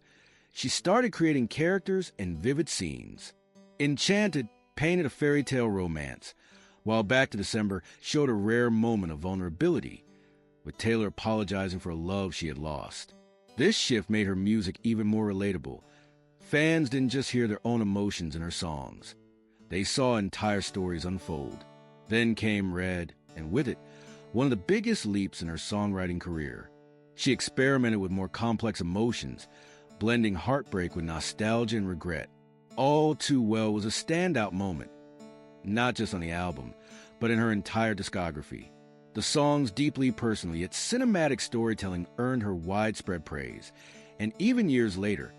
she started creating characters and vivid scenes. Enchanted painted a fairy tale romance, while Back to December showed a rare moment of vulnerability, with Taylor apologizing for a love she had lost. This shift made her music even more relatable. Fans didn't just hear their own emotions in her songs. They saw entire stories unfold. Then came Red, and with it, one of the biggest leaps in her songwriting career. She experimented with more complex emotions, blending heartbreak with nostalgia and regret. All Too Well was a standout moment, not just on the album, but in her entire discography. The song's deeply personal yet cinematic storytelling earned her widespread praise, and even years later,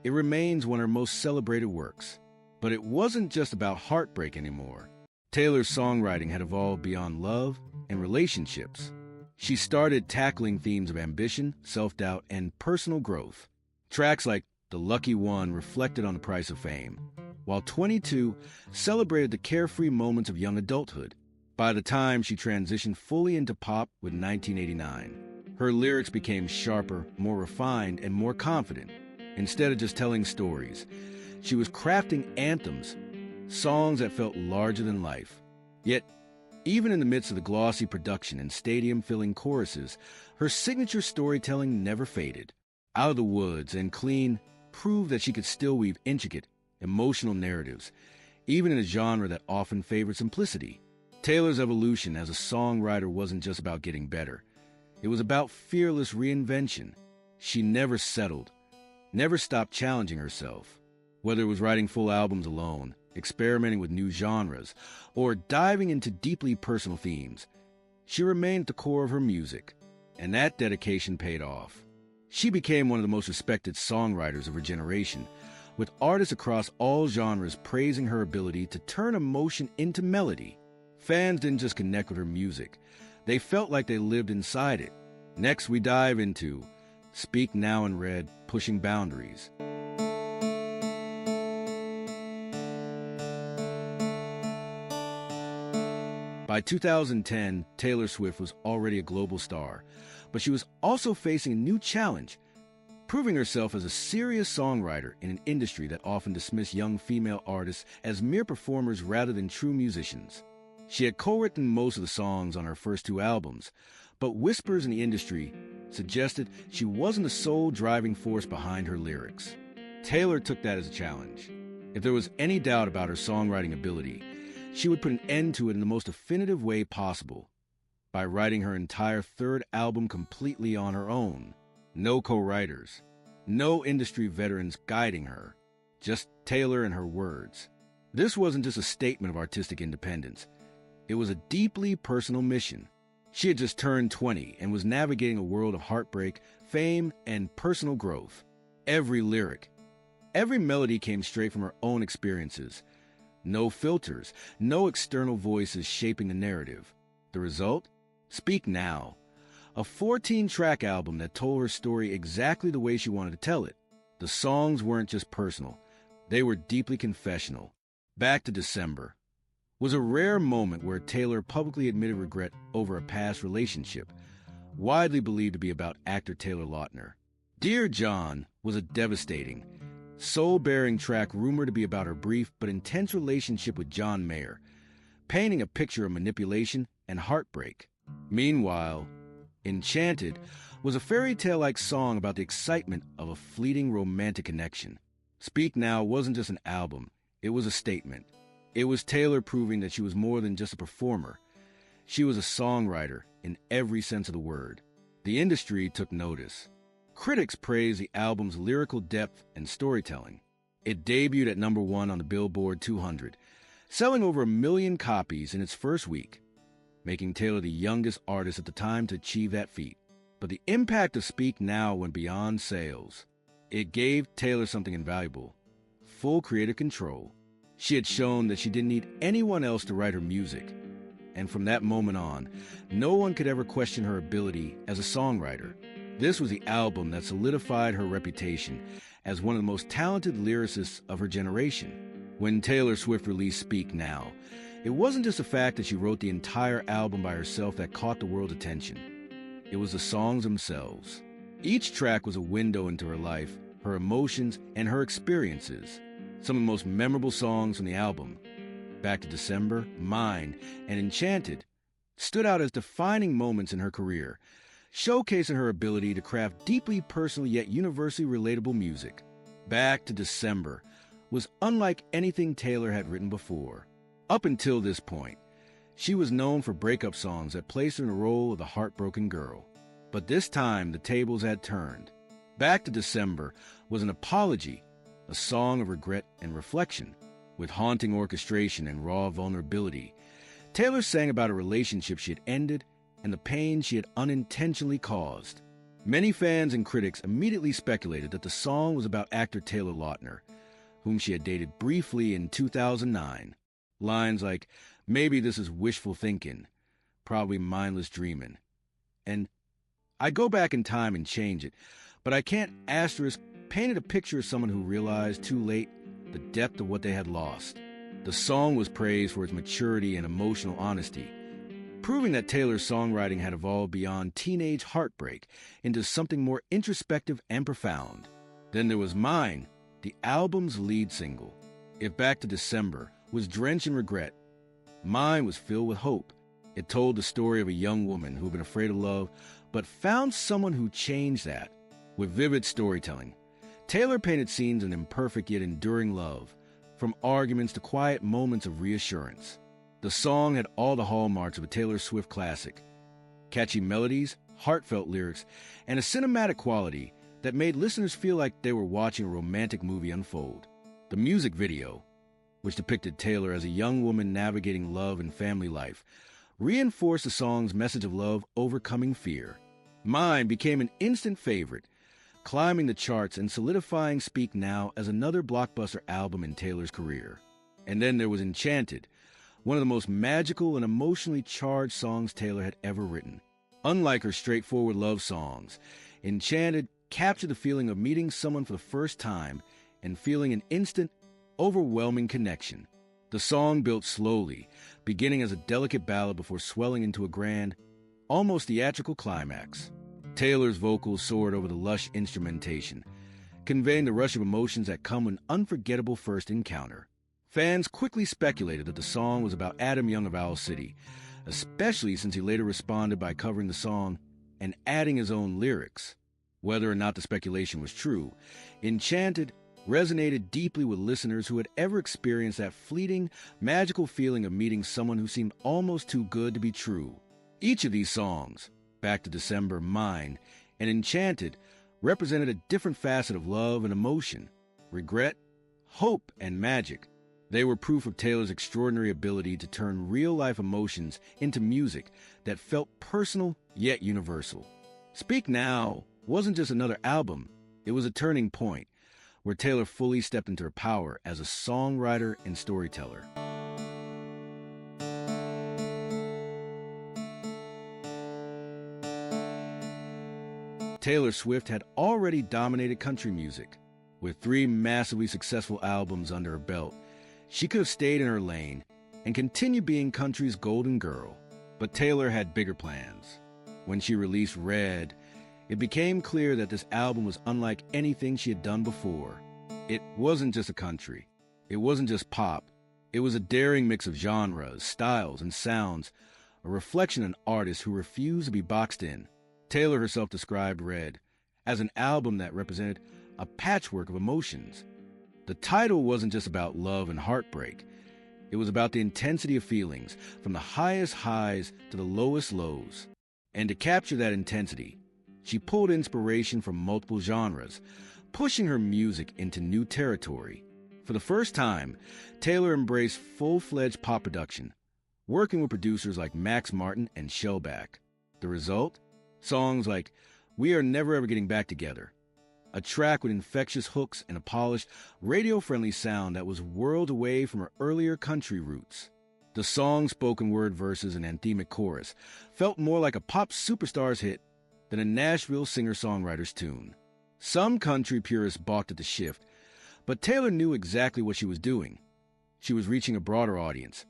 it remains one of her most celebrated works. But it wasn't just about heartbreak anymore. Taylor's songwriting had evolved beyond love and relationships. She started tackling themes of ambition, self-doubt, and personal growth. Tracks like The Lucky One reflected on the price of fame, while 22 celebrated the carefree moments of young adulthood. By the time she transitioned fully into pop with 1989, her lyrics became sharper, more refined, and more confident. Instead of just telling stories, she was crafting anthems, songs that felt larger than life. Yet, even in the midst of the glossy production and stadium-filling choruses, her signature storytelling never faded. Out of the Woods and Clean proved that she could still weave intricate, emotional narratives, even in a genre that often favored simplicity. Taylor's evolution as a songwriter wasn't just about getting better. It was about fearless reinvention. She never settled, never stopped challenging herself. Whether it was writing full albums alone, experimenting with new genres, or diving into deeply personal themes, she remained at the core of her music, and that dedication paid off. She became one of the most respected songwriters of her generation, with artists across all genres praising her ability to turn emotion into melody. Fans didn't just connect with her music, they felt like they lived inside it. Next, we dive into Speak Now and Red, Pushing Boundaries. By By 2010, Taylor Swift was already a global star, but she was also facing a new challenge, proving herself as a serious songwriter in an industry that often dismissed young female artists as mere performers rather than true musicians. She had co-written most of the songs on her first 2 albums, but whispers in the industry suggested she wasn't the sole driving force behind her lyrics. Taylor took that as a challenge. If there was any doubt about her songwriting ability, she would put an end to it in the most definitive way possible, by writing her entire 3rd album completely on her own. No co-writers, no industry veterans guiding her, just Taylor and her words. This wasn't just a statement of artistic independence. It was a deeply personal mission. She had just turned 20 and was navigating a world of heartbreak, fame, and personal growth. Every lyric, every melody came straight from her own experiences. No filters, no external voices shaping the narrative. The result? Speak Now. A 14-track album that told her story exactly the way she wanted to tell it. The songs weren't just personal. They were deeply confessional. Back to December was a rare moment where Taylor publicly admitted regret over a past relationship, widely believed to be about actor Taylor Lautner. Dear John was a devastating, soul-bearing track rumored to be about her brief but intense relationship with John Mayer, painting a picture of manipulation and heartbreak. Meanwhile, Enchanted was a fairy tale-like song about the excitement of a fleeting romantic connection. Speak Now wasn't just an album, it was a statement. It was Taylor proving that she was more than just a performer. She was a songwriter in every sense of the word. The industry took notice. Critics praised the album's lyrical depth and storytelling. It debuted at number 1 on the Billboard 200, selling over 1 million copies in its first week, making Taylor the youngest artist at the time to achieve that feat. But the impact of Speak Now went beyond sales. It gave Taylor something invaluable: full creative control. She had shown that she didn't need anyone else to write her music, and from that moment on, no one could ever question her ability as a songwriter. This was the album that solidified her reputation as one of the most talented lyricists of her generation. When Taylor Swift released Speak Now, it wasn't just the fact that she wrote the entire album by herself that caught the world's attention. It was the songs themselves. Each track was a window into her life, her emotions, and her experiences. Some of the most memorable songs on the album, Back to December, Mine, and Enchanted, stood out as defining moments in her career, showcasing her ability to craft deeply personal yet universally relatable music. Back to December was unlike anything Taylor had written before. Up until this point, she was known for breakup songs that placed her in the role of the heartbroken girl. But this time, the tables had turned. Back to December was an apology, a song of regret and reflection. With haunting orchestration and raw vulnerability, Taylor sang about a relationship she had ended and the pain she had unintentionally caused. Many fans and critics immediately speculated that the song was about actor Taylor Lautner, whom she had dated briefly in 2009. Lines like, "Maybe this is wishful thinking, probably mindless dreaming," and "I go back in time and change it, but I can't," asterisk, painted a picture of someone who realized too late the depth of what they had lost. The song was praised for its maturity and emotional honesty, proving that Taylor's songwriting had evolved beyond teenage heartbreak into something more introspective and profound. Then there was Mine, the album's lead single. If Back to December was drenched in regret, Mine was filled with hope. It told the story of a young woman who had been afraid of love, but found someone who changed that. With vivid storytelling, Taylor painted scenes of imperfect yet enduring love, from arguments to quiet moments of reassurance. The song had all the hallmarks of a Taylor Swift classic: catchy melodies, heartfelt lyrics, and a cinematic quality that made listeners feel like they were watching a romantic movie unfold. The music video, which depicted Taylor as a young woman navigating love and family life, reinforced the song's message of love overcoming fear. Mine became an instant favorite, climbing the charts and solidifying Speak Now as another blockbuster album in Taylor's career. And then there was Enchanted, one of the most magical and emotionally charged songs Taylor had ever written. Unlike her straightforward love songs, Enchanted captured the feeling of meeting someone for the first time and feeling an instant, overwhelming connection. The song built slowly, beginning as a delicate ballad before swelling into a grand, almost theatrical climax. Taylor's vocals soared over the lush instrumentation, conveying the rush of emotions that come with an unforgettable first encounter. Fans quickly speculated that the song was about Adam Young of Owl City, especially since he later responded by covering the song and adding his own lyrics. Whether or not the speculation was true, Enchanted resonated deeply with listeners who had ever experienced that fleeting, magical feeling of meeting someone who seemed almost too good to be true. Each of these songs, Back to December, Mine, and Enchanted, represented a different facet of love and emotion, regret, hope, and magic. They were proof of Taylor's extraordinary ability to turn real-life emotions into music that felt personal yet universal. Speak Now wasn't just another album, it was a turning point where Taylor fully stepped into her power as a songwriter and storyteller. Taylor Swift had already dominated country music. With 3 massively successful albums under her belt, she could have stayed in her lane and continued being country's golden girl. But Taylor had bigger plans. When she released Red, it became clear that this album was unlike anything she had done before. It wasn't just a country. It wasn't just pop. It was a daring mix of genres, styles, and sounds, a reflection of an artist who refused to be boxed in. Taylor herself described Red as an album that represented a patchwork of emotions. The title wasn't just about love and heartbreak. It was about the intensity of feelings, from the highest highs to the lowest lows. And to capture that intensity, she pulled inspiration from multiple genres, pushing her music into new territory. For the first time, Taylor embraced full-fledged pop production, working with producers like Max Martin and Shellback. The result? Songs like We Are Never Ever Getting Back Together, a track with infectious hooks and a polished, radio-friendly sound that was worlds away from her earlier country roots. The song's spoken word verses and anthemic chorus felt more like a pop superstar's hit than a Nashville singer-songwriter's tune. Some country purists balked at the shift, but Taylor knew exactly what she was doing. She was reaching a broader audience,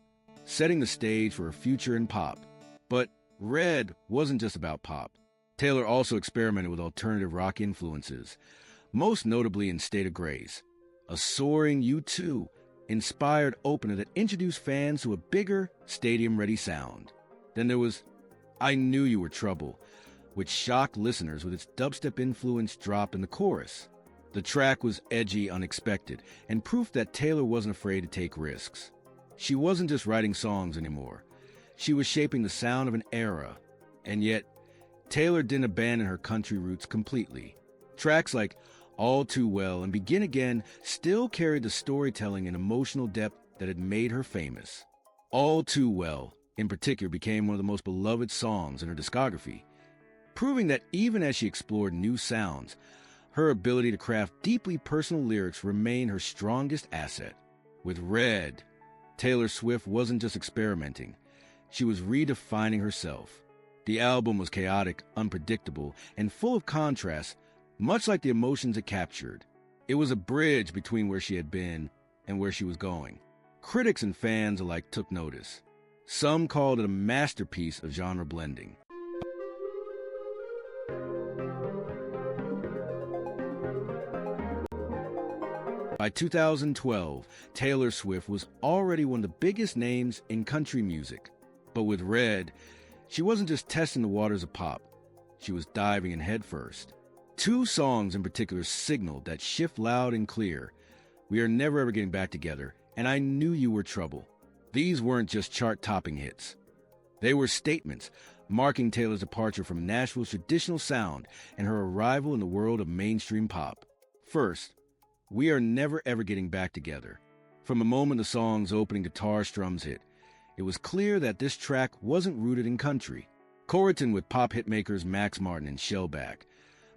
setting the stage for her future in pop. But Red wasn't just about pop. Taylor also experimented with alternative rock influences, most notably in State of Grace, a soaring U2 inspired opener that introduced fans to a bigger, stadium-ready sound. Then there was I Knew You Were Trouble, which shocked listeners with its dubstep-influenced drop in the chorus. The track was edgy, unexpected, and proof that Taylor wasn't afraid to take risks. She wasn't just writing songs anymore. She was shaping the sound of an era. And yet, Taylor didn't abandon her country roots completely. Tracks like All Too Well and Begin Again still carried the storytelling and emotional depth that had made her famous. All Too Well, in particular, became one of the most beloved songs in her discography, proving that even as she explored new sounds, her ability to craft deeply personal lyrics remained her strongest asset. With Red, Taylor Swift wasn't just experimenting. She was redefining herself. The album was chaotic, unpredictable, and full of contrasts, much like the emotions it captured. It was a bridge between where she had been and where she was going. Critics and fans alike took notice. Some called it a masterpiece of genre blending. By 2012, Taylor Swift was already one of the biggest names in country music. But with Red, she wasn't just testing the waters of pop. She was diving in headfirst. 2 songs in particular signaled that shift loud and clear. We Are Never Ever Getting Back Together, and I Knew You Were Trouble. These weren't just chart-topping hits. They were statements marking Taylor's departure from Nashville's traditional sound and her arrival in the world of mainstream pop. First, We Are Never Ever Getting Back Together. From the moment the song's opening guitar strums hit, it was clear that this track wasn't rooted in country. Co-written with pop hitmakers Max Martin and Shellback,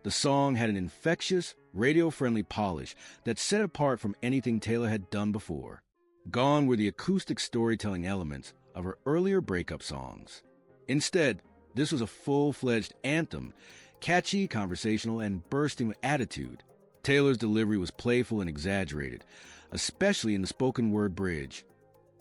the song had an infectious, radio-friendly polish that set it apart from anything Taylor had done before. Gone were the acoustic storytelling elements of her earlier breakup songs. Instead, this was a full-fledged anthem, catchy, conversational, and bursting with attitude. Taylor's delivery was playful and exaggerated, especially in the spoken word bridge.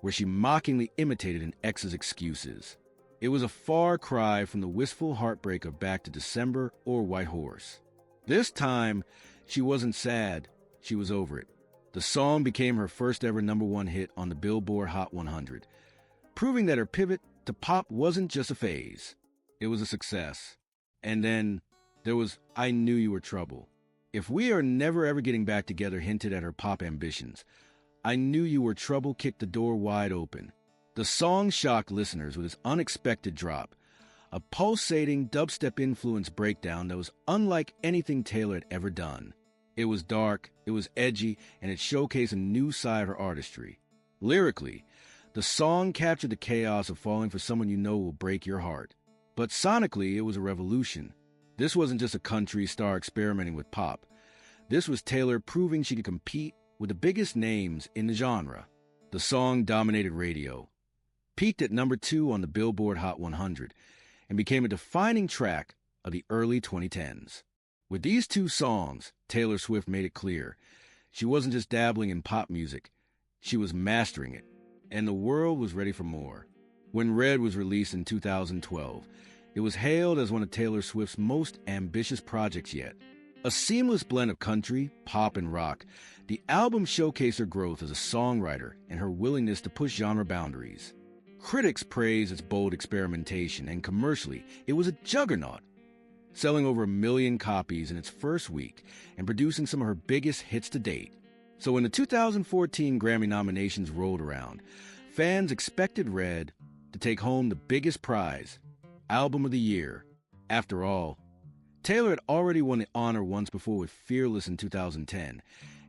where she mockingly imitated an ex's excuses. It was a far cry from the wistful heartbreak of Back to December or White Horse. This time, she wasn't sad, she was over it. The song became her first ever #1 hit on the Billboard Hot 100, proving that her pivot to pop wasn't just a phase. It was a success. And then there was I Knew You Were Trouble. If we are never ever getting back together hinted at her pop ambitions, I Knew You Were Trouble kicked the door wide open. The song shocked listeners with its unexpected drop, a pulsating dubstep-influenced breakdown that was unlike anything Taylor had ever done. It was dark, it was edgy, and it showcased a new side of her artistry. Lyrically, the song captured the chaos of falling for someone you know will break your heart. But sonically, it was a revolution. This wasn't just a country star experimenting with pop. This was Taylor proving she could compete with the biggest names in the genre. The song dominated radio, peaked at #2 on the Billboard Hot 100, and became a defining track of the early 2010s. With these two songs, Taylor Swift made it clear she wasn't just dabbling in pop music, she was mastering it, and the world was ready for more. When Red was released in 2012, it was hailed as one of Taylor Swift's most ambitious projects yet. A seamless blend of country, pop, and rock, the album showcased her growth as a songwriter and her willingness to push genre boundaries. Critics praised its bold experimentation, and commercially, it was a juggernaut, selling over 1 million copies in its first week and producing some of her biggest hits to date. So when the 2014 Grammy nominations rolled around, fans expected Red to take home the biggest prize, Album of the Year. After all, Taylor had already won the honor once before with Fearless in 2010,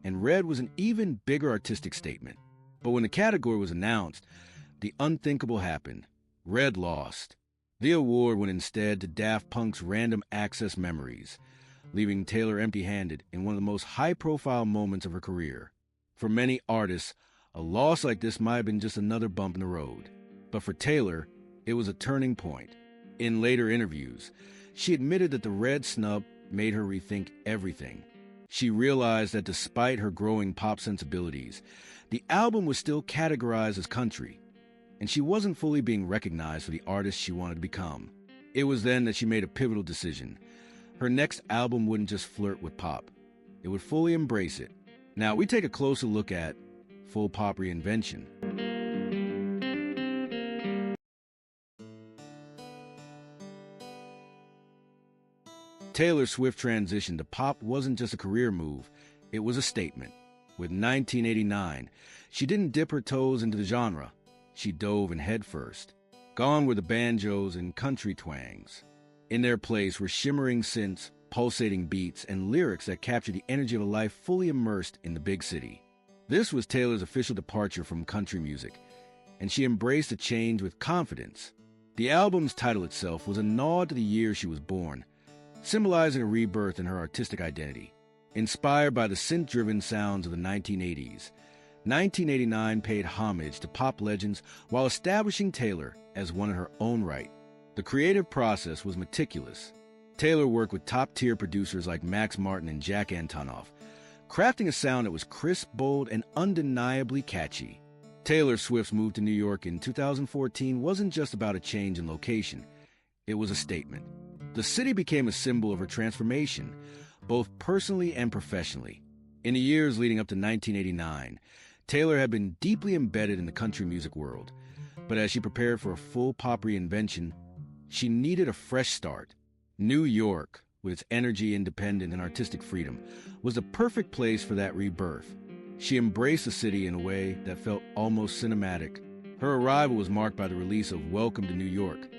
and Red was an even bigger artistic statement. But when the category was announced, the unthinkable happened. Red lost. The award went instead to Daft Punk's Random Access Memories, leaving Taylor empty-handed in one of the most high-profile moments of her career. For many artists, a loss like this might have been just another bump in the road. But for Taylor, it was a turning point. In later interviews, she admitted that the Red snub made her rethink everything. She realized that despite her growing pop sensibilities, the album was still categorized as country, and she wasn't fully being recognized for the artist she wanted to become. It was then that she made a pivotal decision. Her next album wouldn't just flirt with pop. It would fully embrace it. Now, we take a closer look at full pop reinvention. Taylor Swift's transition to pop wasn't just a career move, it was a statement. With 1989, she didn't dip her toes into the genre. She dove in headfirst. Gone were the banjos and country twangs. In their place were shimmering synths, pulsating beats, and lyrics that captured the energy of a life fully immersed in the big city. This was Taylor's official departure from country music, and she embraced the change with confidence. The album's title itself was a nod to the year she was born, symbolizing a rebirth in her artistic identity. Inspired by the synth-driven sounds of the 1980s, 1989 paid homage to pop legends while establishing Taylor as one in her own right. The creative process was meticulous. Taylor worked with top-tier producers like Max Martin and Jack Antonoff, crafting a sound that was crisp, bold, and undeniably catchy. Taylor Swift's move to New York in 2014 wasn't just about a change in location. It was a statement. The city became a symbol of her transformation, both personally and professionally. In the years leading up to 1989, Taylor had been deeply embedded in the country music world, but as she prepared for a full pop reinvention, she needed a fresh start. New York, with its energy, independence, and artistic freedom, was the perfect place for that rebirth. She embraced the city in a way that felt almost cinematic. Her arrival was marked by the release of Welcome to New York,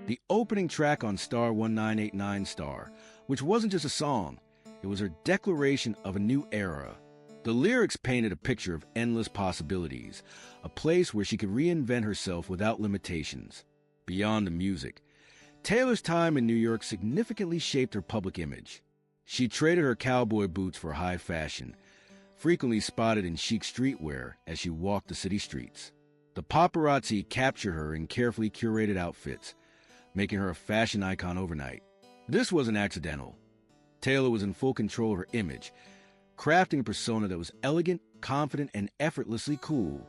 the opening track on Star 1989 Star, which wasn't just a song, it was her declaration of a new era. The lyrics painted a picture of endless possibilities, a place where she could reinvent herself without limitations. Beyond the music, Taylor's time in New York significantly shaped her public image. She traded her cowboy boots for high fashion, frequently spotted in chic streetwear as she walked the city streets. The paparazzi captured her in carefully curated outfits, making her a fashion icon overnight. This wasn't accidental. Taylor was in full control of her image, crafting a persona that was elegant, confident, and effortlessly cool.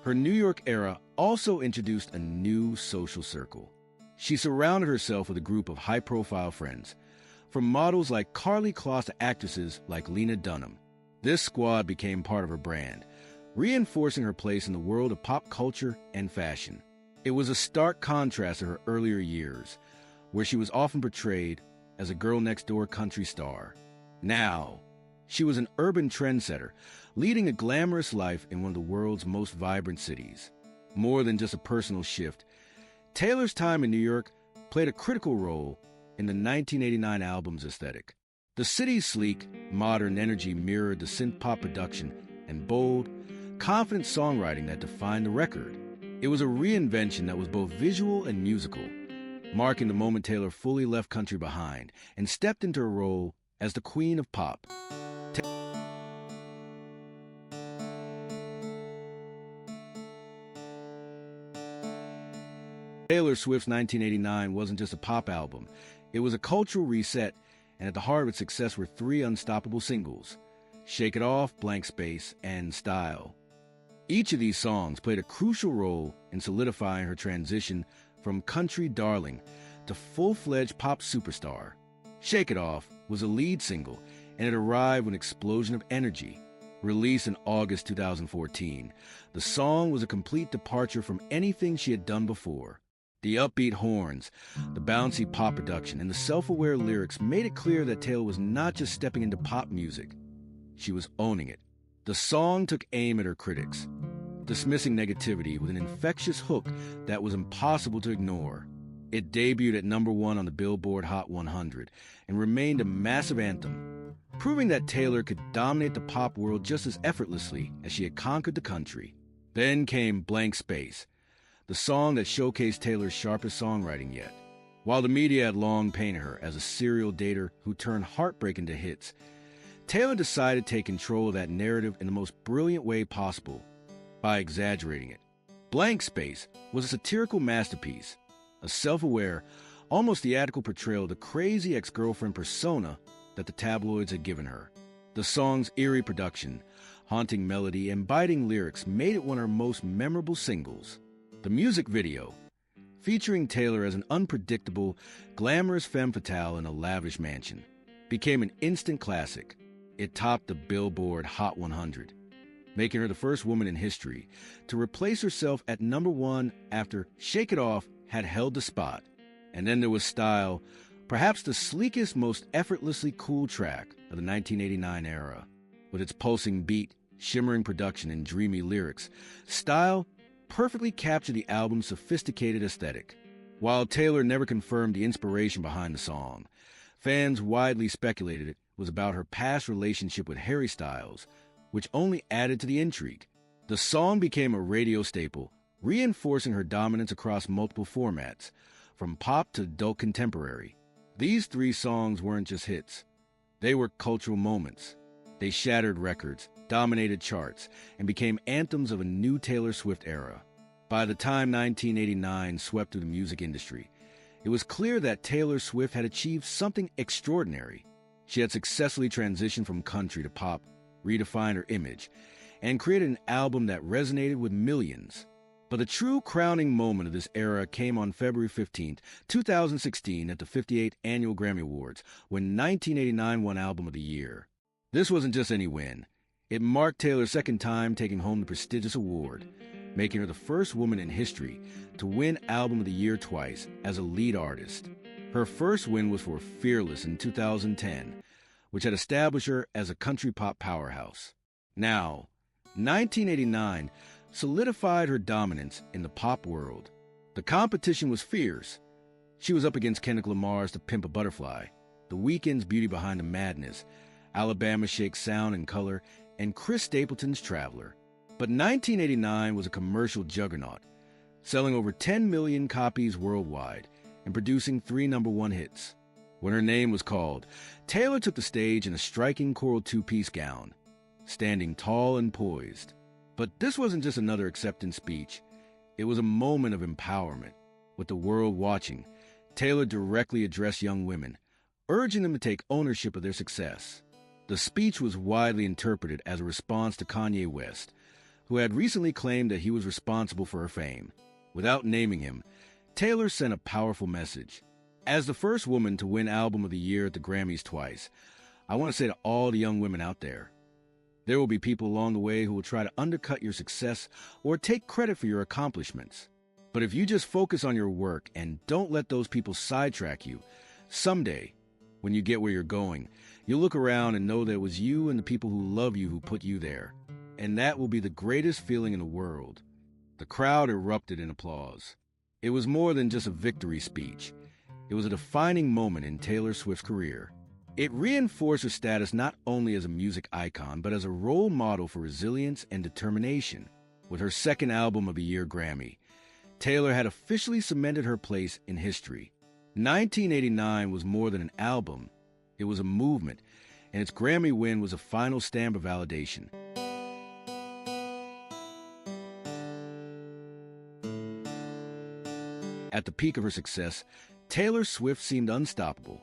Her New York era also introduced a new social circle. She surrounded herself with a group of high-profile friends, from models like Karlie Kloss to actresses like Lena Dunham. This squad became part of her brand, reinforcing her place in the world of pop culture and fashion. It was a stark contrast to her earlier years, where she was often portrayed as a girl-next-door country star. Now, she was an urban trendsetter, leading a glamorous life in one of the world's most vibrant cities. More than just a personal shift, Taylor's time in New York played a critical role in the 1989 album's aesthetic. The city's sleek, modern energy mirrored the synth-pop production and bold, confident songwriting that defined the record. It was a reinvention that was both visual and musical, marking the moment Taylor fully left country behind and stepped into her role as the queen of pop. Taylor Swift's 1989 wasn't just a pop album. It was a cultural reset, and at the heart of its success were three unstoppable singles: Shake It Off, Blank Space, and Style. Each of these songs played a crucial role in solidifying her transition from country darling to full-fledged pop superstar. Shake It Off was a lead single, and it arrived with an explosion of energy. Released in August 2014, the song was a complete departure from anything she had done before. The upbeat horns, the bouncy pop production, and the self-aware lyrics made it clear that Taylor was not just stepping into pop music. She was owning it. The song took aim at her critics, dismissing negativity with an infectious hook that was impossible to ignore. It debuted at #1 on the Billboard Hot 100 and remained a massive anthem, proving that Taylor could dominate the pop world just as effortlessly as she had conquered the country. Then came Blank Space, the song that showcased Taylor's sharpest songwriting yet. While the media had long painted her as a serial dater who turned heartbreak into hits, Taylor decided to take control of that narrative in the most brilliant way possible, by exaggerating it. Blank Space was a satirical masterpiece, a self-aware, almost theatrical portrayal of the crazy ex-girlfriend persona that the tabloids had given her. The song's eerie production, haunting melody, and biting lyrics made it one of her most memorable singles. The music video, featuring Taylor as an unpredictable, glamorous femme fatale in a lavish mansion, became an instant classic. It topped the Billboard Hot 100, making her the first woman in history to replace herself at #1 after Shake It Off had held the spot. And then there was Style, perhaps the sleekest, most effortlessly cool track of the 1989 era. With its pulsing beat, shimmering production, and dreamy lyrics, Style perfectly captured the album's sophisticated aesthetic. While Taylor never confirmed the inspiration behind the song, fans widely speculated it was about her past relationship with Harry Styles, which only added to the intrigue. The song became a radio staple, reinforcing her dominance across multiple formats, from pop to adult contemporary. These three songs weren't just hits. They were cultural moments. They shattered records, dominated charts, and became anthems of a new Taylor Swift era. By the time 1989 swept through the music industry, it was clear that Taylor Swift had achieved something extraordinary. She had successfully transitioned from country to pop, redefined her image, and created an album that resonated with millions. But the true crowning moment of this era came on February 15, 2016 at the 58th Annual Grammy Awards, when 1989 won Album of the Year. This wasn't just any win. It marked Taylor's second time taking home the prestigious award, making her the first woman in history to win Album of the Year twice as a lead artist. Her first win was for Fearless in 2010, which had established her as a country pop powerhouse. Now, 1989 solidified her dominance in the pop world. The competition was fierce. She was up against Kendrick Lamar's To Pimp a Butterfly, The Weeknd's Beauty Behind the Madness, Alabama Shake's Sound and Color, and Chris Stapleton's Traveler. But 1989 was a commercial juggernaut, selling over 10 million copies worldwide and producing 3 #1 hits. When her name was called, Taylor took the stage in a striking coral two-piece gown, standing tall and poised. But this wasn't just another acceptance speech. It was a moment of empowerment. With the world watching, Taylor directly addressed young women, urging them to take ownership of their success. The speech was widely interpreted as a response to Kanye West, who had recently claimed that he was responsible for her fame. Without naming him, Taylor sent a powerful message. As the first woman to win Album of the Year at the Grammys twice, I want to say to all the young women out there will be people along the way who will try to undercut your success or take credit for your accomplishments. But if you just focus on your work and don't let those people sidetrack you, someday, when you get where you're going, you'll look around and know that it was you and the people who love you who put you there. And that will be the greatest feeling in the world. The crowd erupted in applause. It was more than just a victory speech. It was a defining moment in Taylor Swift's career. It reinforced her status not only as a music icon, but as a role model for resilience and determination. With her second Album of the Year Grammy, Taylor had officially cemented her place in history. 1989 was more than an album. It was a movement, and its Grammy win was a final stamp of validation. At the peak of her success, Taylor Swift seemed unstoppable.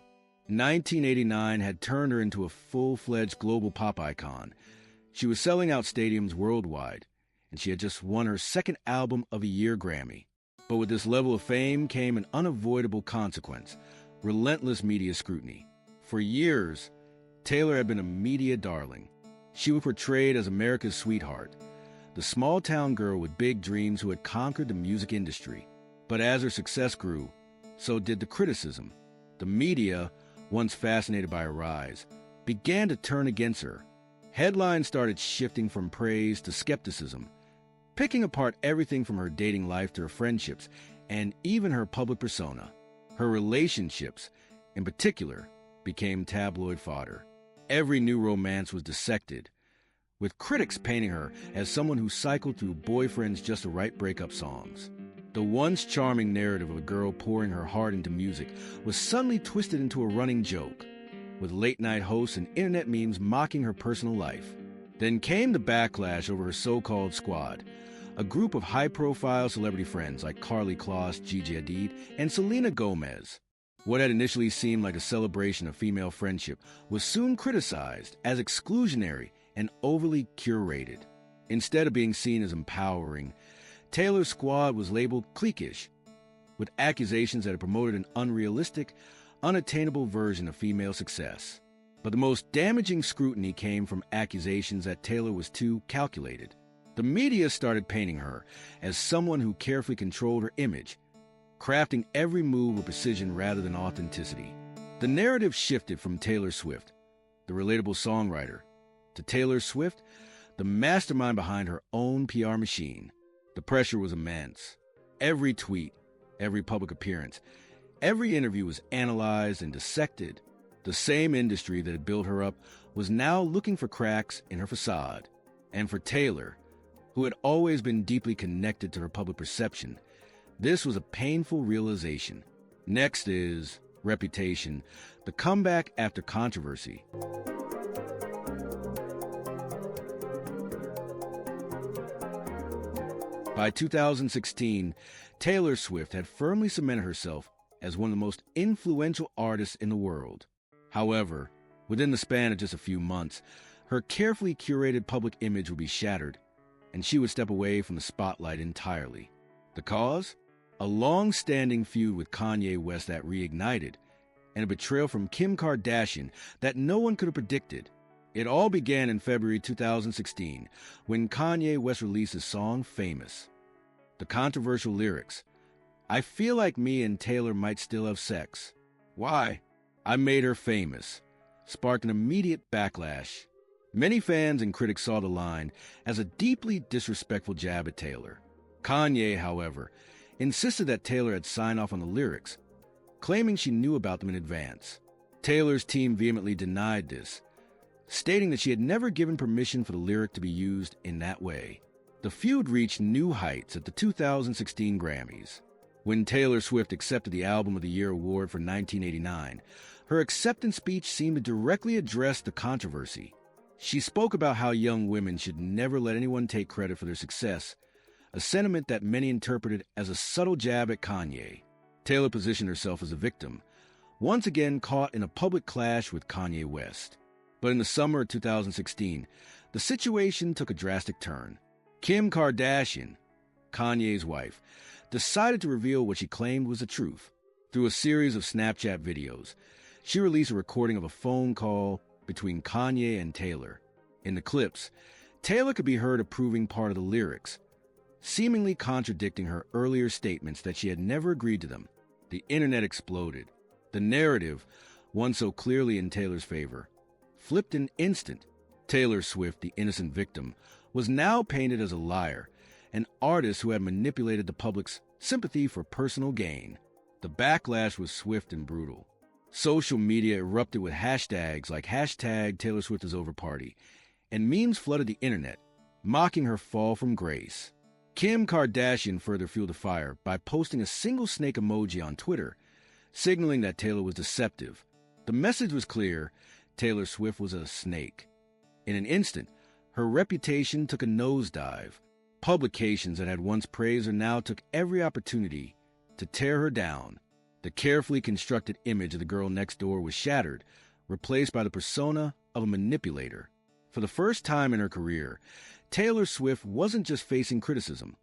1989 had turned her into a full-fledged global pop icon. She was selling out stadiums worldwide, and she had just won her second Album of the Year Grammy. But with this level of fame came an unavoidable consequence: relentless media scrutiny. For years, Taylor had been a media darling. She was portrayed as America's sweetheart, the small-town girl with big dreams who had conquered the music industry. But as her success grew, so did the criticism. The media, once fascinated by her rise, began to turn against her. Headlines started shifting from praise to skepticism, picking apart everything from her dating life to her friendships and even her public persona. Her relationships, in particular, became tabloid fodder. Every new romance was dissected, with critics painting her as someone who cycled through boyfriends just to write breakup songs. The once charming narrative of a girl pouring her heart into music was suddenly twisted into a running joke, with late-night hosts and internet memes mocking her personal life. Then came the backlash over her so-called squad, a group of high-profile celebrity friends like Karlie Kloss, Gigi Hadid, and Selena Gomez. What had initially seemed like a celebration of female friendship was soon criticized as exclusionary and overly curated. Instead of being seen as empowering, Taylor's squad was labeled cliquish, with accusations that it promoted an unrealistic, unattainable version of female success. But the most damaging scrutiny came from accusations that Taylor was too calculated. The media started painting her as someone who carefully controlled her image, crafting every move with precision rather than authenticity. The narrative shifted from Taylor Swift, the relatable songwriter, to Taylor Swift, the mastermind behind her own PR machine. The pressure was immense. Every tweet, every public appearance, every interview was analyzed and dissected. The same industry that had built her up was now looking for cracks in her facade. And for Taylor, who had always been deeply connected to her public perception, this was a painful realization. Next is Reputation, the comeback after controversy. By 2016, Taylor Swift had firmly cemented herself as one of the most influential artists in the world. However, within the span of just a few months, her carefully curated public image would be shattered, and she would step away from the spotlight entirely. The cause? A long-standing feud with Kanye West that reignited, and a betrayal from Kim Kardashian that no one could have predicted. It all began in February 2016, when Kanye West released his song Famous. The controversial lyrics, "I feel like me and Taylor might still have sex. Why? I made her famous," sparked an immediate backlash. Many fans and critics saw the line as a deeply disrespectful jab at Taylor. Kanye, however, insisted that Taylor had signed off on the lyrics, claiming she knew about them in advance. Taylor's team vehemently denied this, stating that she had never given permission for the lyric to be used in that way. The feud reached new heights at the 2016 Grammys. When Taylor Swift accepted the Album of the Year award for 1989, her acceptance speech seemed to directly address the controversy. She spoke about how young women should never let anyone take credit for their success, a sentiment that many interpreted as a subtle jab at Kanye. Taylor positioned herself as a victim, once again caught in a public clash with Kanye West. But in the summer of 2016, the situation took a drastic turn. Kim Kardashian, Kanye's wife, decided to reveal what she claimed was the truth. Through a series of Snapchat videos, she released a recording of a phone call between Kanye and Taylor. In the clips, Taylor could be heard approving part of the lyrics, seemingly contradicting her earlier statements that she had never agreed to them. The internet exploded. The narrative, one so clearly in Taylor's favor, flipped in an instant. Taylor Swift, the innocent victim, was now painted as a liar, an artist who had manipulated the public's sympathy for personal gain. The backlash was swift and brutal. Social media erupted with hashtags like hashtag Taylor Swift is over party, and memes flooded the internet, mocking her fall from grace. Kim Kardashian further fueled the fire by posting a single snake emoji on Twitter, signaling that Taylor was deceptive. The message was clear: Taylor Swift was a snake. In an instant, her reputation took a nosedive. Publications that had once praised her now took every opportunity to tear her down. The carefully constructed image of the girl next door was shattered, replaced by the persona of a manipulator. For the first time in her career, Taylor Swift wasn't just facing criticism.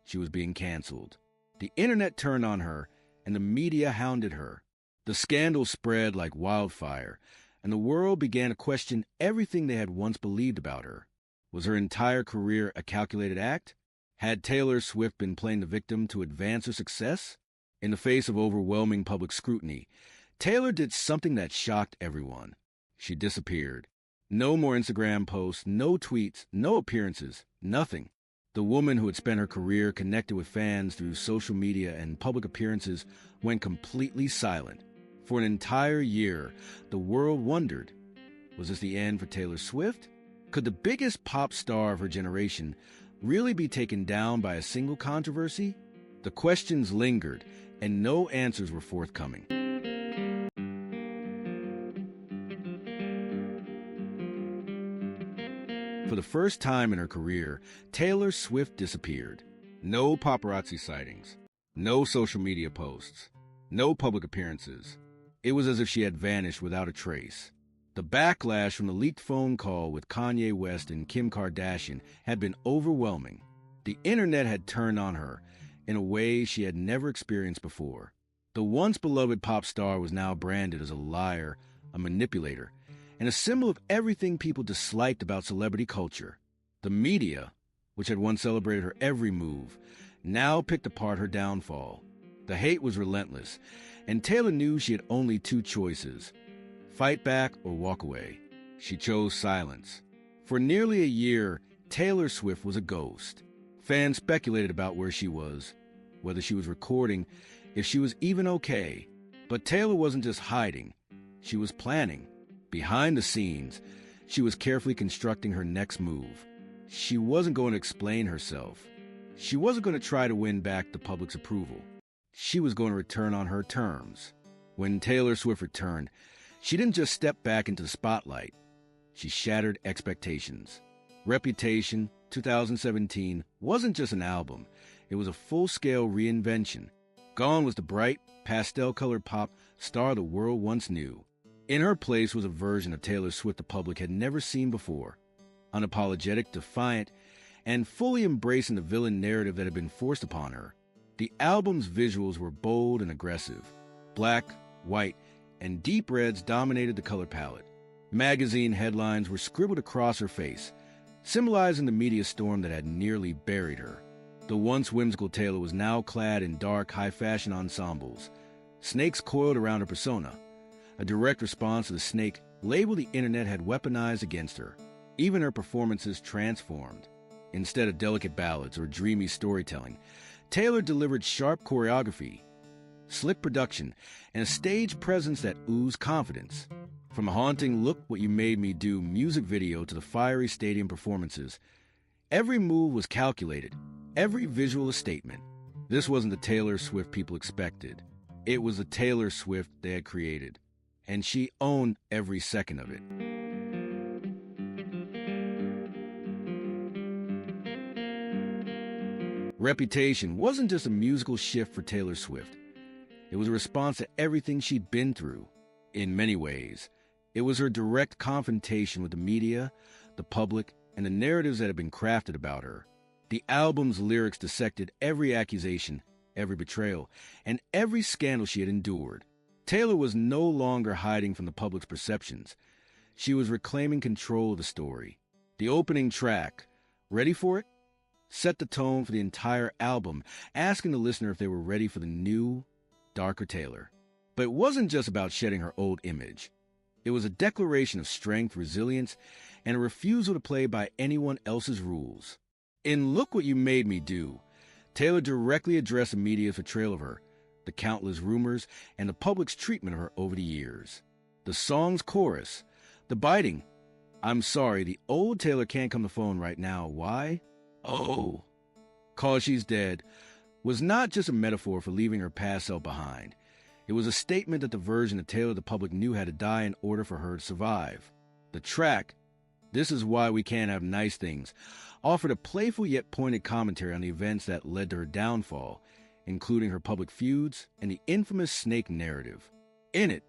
She was being canceled. The internet turned on her, and the media hounded her. The scandal spread like wildfire, and the world began to question everything they had once believed about her. Was her entire career a calculated act? Had Taylor Swift been playing the victim to advance her success? In the face of overwhelming public scrutiny, Taylor did something that shocked everyone. She disappeared. No more Instagram posts, no tweets, no appearances, nothing. The woman who had spent her career connected with fans through social media and public appearances went completely silent. For an entire year, the world wondered, was this the end for Taylor Swift? Could the biggest pop star of her generation really be taken down by a single controversy? The questions lingered, and no answers were forthcoming. For the first time in her career, Taylor Swift disappeared. No paparazzi sightings, no social media posts, no public appearances. It was as if she had vanished without a trace. The backlash from the leaked phone call with Kanye West and Kim Kardashian had been overwhelming. The internet had turned on her in a way she had never experienced before. The once beloved pop star was now branded as a liar, a manipulator, and a symbol of everything people disliked about celebrity culture. The media, which had once celebrated her every move, now picked apart her downfall. The hate was relentless, and Taylor knew she had only two choices: fight back or walk away. She chose silence. For nearly a year, Taylor Swift was a ghost. Fans speculated about where she was, whether she was recording, if she was even okay. But Taylor wasn't just hiding. She was planning. Behind the scenes, she was carefully constructing her next move. She wasn't going to explain herself. She wasn't going to try to win back the public's approval. She was going to return on her terms. When Taylor Swift returned, she didn't just step back into the spotlight. She shattered expectations. Reputation, 2017, wasn't just an album. It was a full-scale reinvention. Gone was the bright, pastel-colored pop star the world once knew. In her place was a version of Taylor Swift the public had never seen before. Unapologetic, defiant, and fully embracing the villain narrative that had been forced upon her. The album's visuals were bold and aggressive. Black, white, and deep reds dominated the color palette. Magazine headlines were scribbled across her face, symbolizing the media storm that had nearly buried her. The once whimsical Taylor was now clad in dark, high-fashion ensembles. Snakes coiled around her persona, a direct response to the snake label the internet had weaponized against her. Even her performances transformed. Instead of delicate ballads or dreamy storytelling, Taylor delivered sharp choreography, slick production, and a stage presence that oozed confidence. From a haunting "Look What You Made Me Do" music video to the fiery stadium performances, every move was calculated, every visual a statement. This wasn't the Taylor Swift people expected. It was the Taylor Swift they had created, and she owned every second of it. Reputation wasn't just a musical shift for Taylor Swift. It was a response to everything she'd been through. In many ways, it was her direct confrontation with the media, the public, and the narratives that had been crafted about her. The album's lyrics dissected every accusation, every betrayal, and every scandal she had endured. Taylor was no longer hiding from the public's perceptions. She was reclaiming control of the story. The opening track, ready for it, set the tone for the entire album, asking the listener if they were ready for the new, darker Taylor. But it wasn't just about shedding her old image. It was a declaration of strength, resilience, and a refusal to play by anyone else's rules. In Look What You Made Me Do, Taylor directly addressed the media's portrayal of her, the countless rumors, and the public's treatment of her over the years. The song's chorus, the biting, "I'm sorry, the old Taylor can't come to the phone right now. Why? Oh, 'cause she's dead," was not just a metaphor for leaving her past self behind. It was a statement that the version of Taylor the public knew had to die in order for her to survive. The track, "This Is Why We Can't Have Nice Things," offered a playful yet pointed commentary on the events that led to her downfall, including her public feuds and the infamous snake narrative. In it,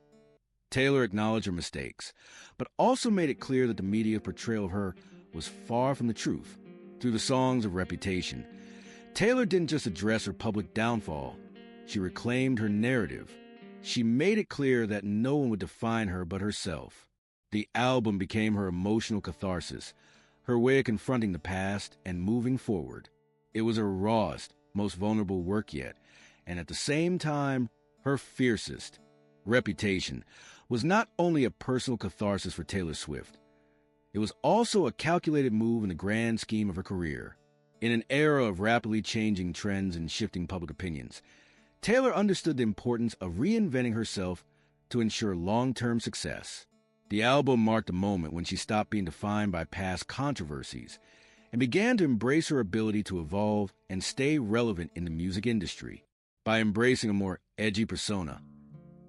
Taylor acknowledged her mistakes, but also made it clear that the media portrayal of her was far from the truth. Through the songs of Reputation, Taylor didn't just address her public downfall, she reclaimed her narrative. She made it clear that no one would define her but herself. The album became her emotional catharsis, her way of confronting the past and moving forward. It was her rawest, most vulnerable work yet, and at the same time, her fiercest. Reputation was not only a personal catharsis for Taylor Swift, it was also a calculated move in the grand scheme of her career. In an era of rapidly changing trends and shifting public opinions, Taylor understood the importance of reinventing herself to ensure long-term success. The album marked a moment when she stopped being defined by past controversies and began to embrace her ability to evolve and stay relevant in the music industry. By embracing a more edgy persona,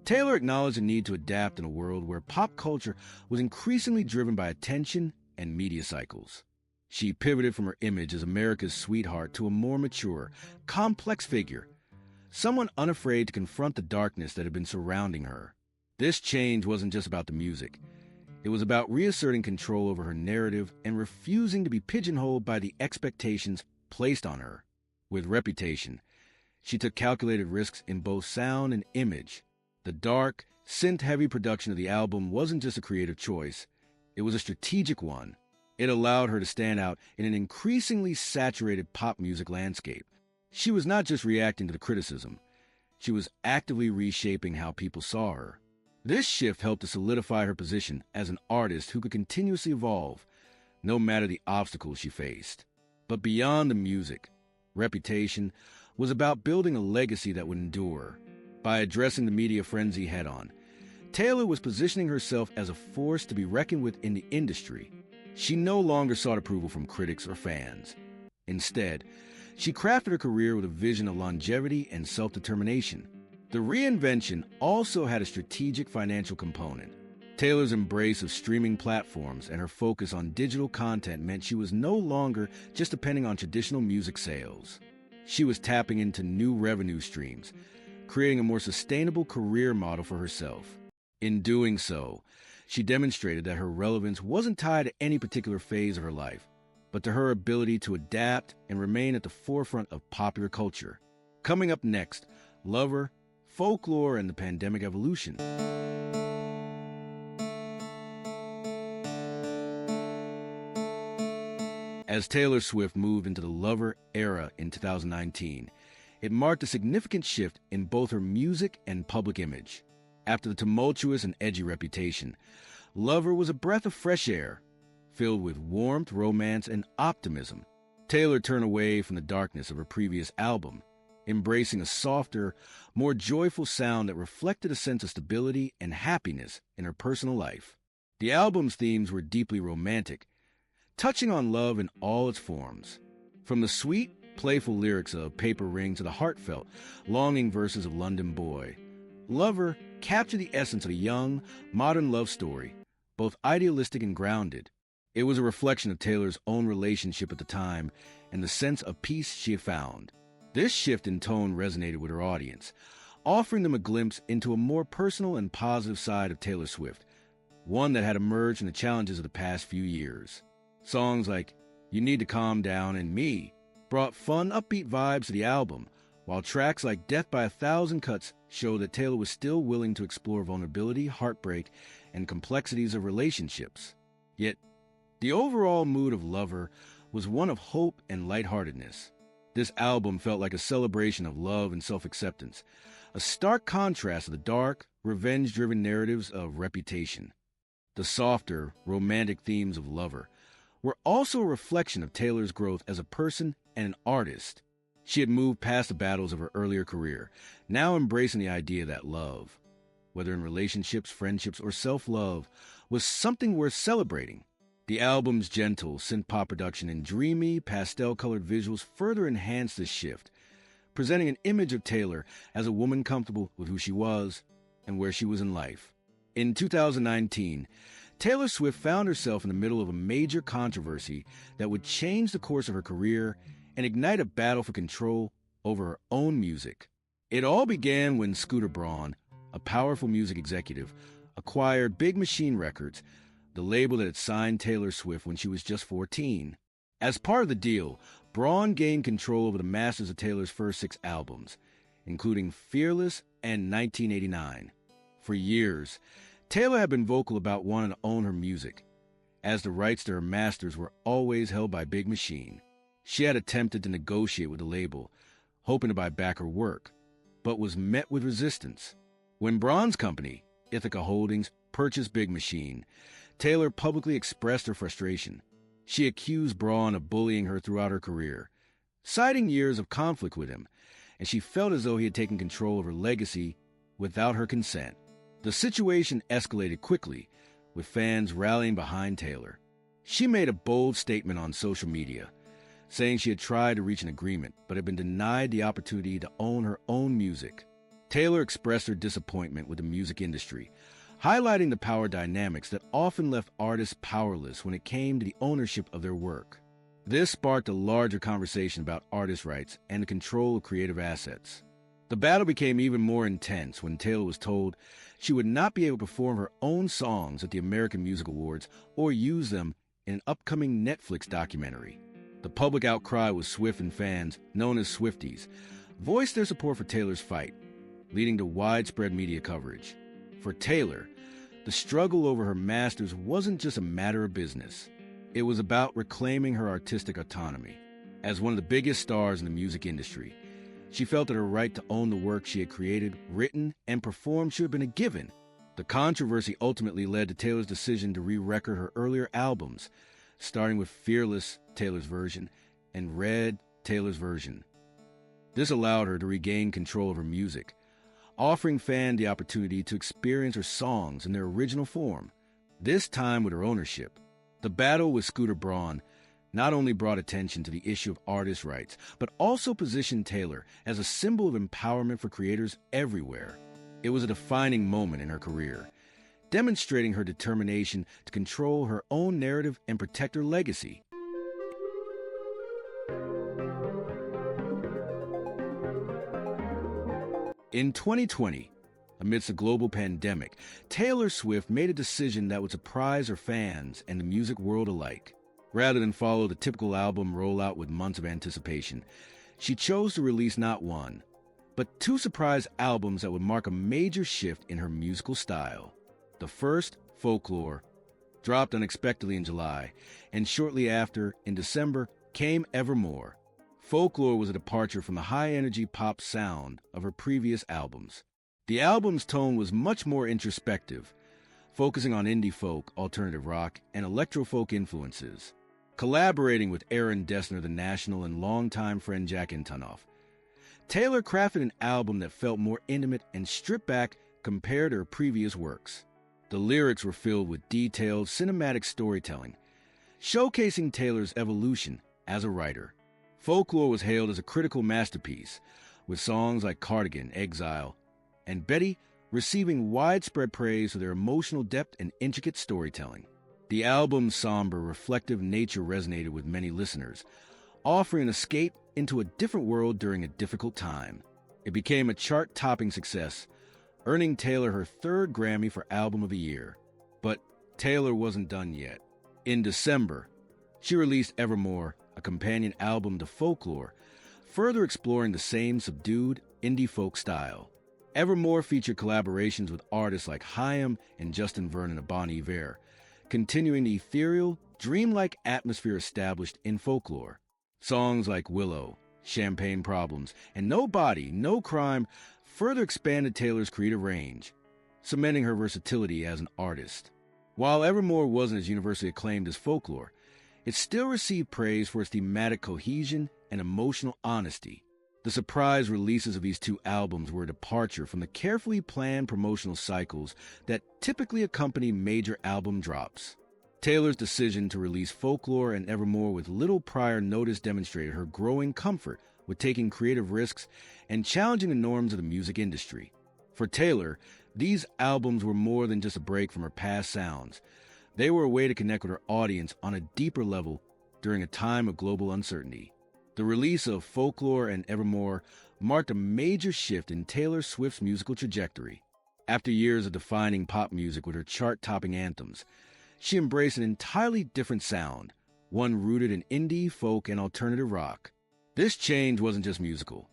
Taylor acknowledged the need to adapt in a world where pop culture was increasingly driven by attention and media cycles. She pivoted from her image as America's sweetheart to a more mature, complex figure, someone unafraid to confront the darkness that had been surrounding her. This change wasn't just about the music. It was about reasserting control over her narrative and refusing to be pigeonholed by the expectations placed on her. With Reputation, she took calculated risks in both sound and image. The dark, synth-heavy production of the album wasn't just a creative choice, it was a strategic one. It allowed her to stand out in an increasingly saturated pop music landscape. She was not just reacting to the criticism, she was actively reshaping how people saw her. This shift helped to solidify her position as an artist who could continuously evolve, no matter the obstacles she faced. But beyond the music, Reputation was about building a legacy that would endure. By addressing the media frenzy head-on, Taylor was positioning herself as a force to be reckoned with in the industry. She no longer sought approval from critics or fans. Instead, she crafted her career with a vision of longevity and self-determination. The reinvention also had a strategic financial component. Taylor's embrace of streaming platforms and her focus on digital content meant she was no longer just depending on traditional music sales. She was tapping into new revenue streams, creating a more sustainable career model for herself. In doing so, she demonstrated that her relevance wasn't tied to any particular phase of her life, but to her ability to adapt and remain at the forefront of popular culture. Coming up next, Lover, Folklore, and the Pandemic Evolution. As Taylor Swift moved into the Lover era in 2019, it marked a significant shift in both her music and public image. After the tumultuous and edgy Reputation, Lover was a breath of fresh air, filled with warmth, romance, and optimism. Taylor turned away from the darkness of her previous album, embracing a softer, more joyful sound that reflected a sense of stability and happiness in her personal life. The album's themes were deeply romantic, touching on love in all its forms. From the sweet, playful lyrics of Paper Ring to the heartfelt, longing verses of London Boy, Lover captured the essence of a young, modern love story, both idealistic and grounded. It was a reflection of Taylor's own relationship at the time and the sense of peace she had found. This shift in tone resonated with her audience, offering them a glimpse into a more personal and positive side of Taylor Swift, one that had emerged from the challenges of the past few years. Songs like You Need to Calm Down and Me brought fun, upbeat vibes to the album, while tracks like Death by a Thousand Cuts show that Taylor was still willing to explore vulnerability, heartbreak, and complexities of relationships. Yet, the overall mood of Lover was one of hope and lightheartedness. This album felt like a celebration of love and self-acceptance, a stark contrast to the dark, revenge-driven narratives of Reputation. The softer, romantic themes of Lover were also a reflection of Taylor's growth as a person and an artist. She had moved past the battles of her earlier career, now embracing the idea that love, whether in relationships, friendships, or self-love, was something worth celebrating. The album's gentle synth-pop production and dreamy, pastel-colored visuals further enhanced this shift, presenting an image of Taylor as a woman comfortable with who she was and where she was in life. In 2019, Taylor Swift found herself in the middle of a major controversy that would change the course of her career and ignite a battle for control over her own music. It all began when Scooter Braun, a powerful music executive, acquired Big Machine Records, the label that had signed Taylor Swift when she was just 14. As part of the deal, Braun gained control over the masters of Taylor's first 6 albums, including Fearless and 1989. For years, Taylor had been vocal about wanting to own her music, as the rights to her masters were always held by Big Machine. She had attempted to negotiate with the label, hoping to buy back her work, but was met with resistance. When Braun's company, Ithaca Holdings, purchased Big Machine, Taylor publicly expressed her frustration. She accused Braun of bullying her throughout her career, citing years of conflict with him, and she felt as though he had taken control of her legacy without her consent. The situation escalated quickly, with fans rallying behind Taylor. She made a bold statement on social media, saying she had tried to reach an agreement but had been denied the opportunity to own her own music. Taylor expressed her disappointment with the music industry, highlighting the power dynamics that often left artists powerless when it came to the ownership of their work. This sparked a larger conversation about artist rights and the control of creative assets. The battle became even more intense when Taylor was told she would not be able to perform her own songs at the American Music Awards or use them in an upcoming Netflix documentary. The public outcry with Swift and fans, known as swifties, voiced their support for Taylor's fight, leading to widespread media coverage. For Taylor, the struggle over her masters wasn't just a matter of business. It was about reclaiming her artistic autonomy. As one of the biggest stars in the music industry, she felt that her right to own the work she had created, written, and performed should have been a given. The controversy ultimately led to Taylor's decision to re-record her earlier albums, starting with Fearless, Taylor's Version, and Red, Taylor's Version. This allowed her to regain control of her music, offering fans the opportunity to experience her songs in their original form, this time with her ownership. The battle with Scooter Braun not only brought attention to the issue of artist rights, but also positioned Taylor as a symbol of empowerment for creators everywhere. It was a defining moment in her career, demonstrating her determination to control her own narrative and protect her legacy. In 2020, amidst a global pandemic, Taylor Swift made a decision that would surprise her fans and the music world alike. Rather than follow the typical album rollout with months of anticipation, she chose to release not one, but 2 surprise albums that would mark a major shift in her musical style. The first, Folklore, dropped unexpectedly in July, and shortly after, in December, came Evermore. Folklore was a departure from the high-energy pop sound of her previous albums. The album's tone was much more introspective, focusing on indie folk, alternative rock, and electro-folk influences. Collaborating with Aaron Dessner, The National, and longtime friend Jack Antonoff, Taylor crafted an album that felt more intimate and stripped back compared to her previous works. The lyrics were filled with detailed cinematic storytelling, showcasing Taylor's evolution as a writer. Folklore was hailed as a critical masterpiece, with songs like Cardigan, Exile, and Betty receiving widespread praise for their emotional depth and intricate storytelling. The album's somber, reflective nature resonated with many listeners, offering an escape into a different world during a difficult time. It became a chart-topping success, earning Taylor her 3rd Grammy for Album of the Year. But Taylor wasn't done yet. In December, she released Evermore, a companion album to Folklore, further exploring the same subdued indie folk style. Evermore featured collaborations with artists like Haim and Justin Vernon of Bon Iver, continuing the ethereal, dreamlike atmosphere established in Folklore. Songs like Willow, Champagne Problems, and No Body, No Crime further expanded Taylor's creative range, cementing her versatility as an artist. While Evermore wasn't as universally acclaimed as Folklore, it still received praise for its thematic cohesion and emotional honesty. The surprise releases of these two albums were a departure from the carefully planned promotional cycles that typically accompany major album drops. Taylor's decision to release Folklore and Evermore with little prior notice demonstrated her growing comfort with taking creative risks and challenging the norms of the music industry. For Taylor, these albums were more than just a break from her past sounds. They were a way to connect with her audience on a deeper level during a time of global uncertainty. The release of Folklore and Evermore marked a major shift in Taylor Swift's musical trajectory. After years of defining pop music with her chart-topping anthems, she embraced an entirely different sound, one rooted in indie, folk, and alternative rock. This change wasn't just musical.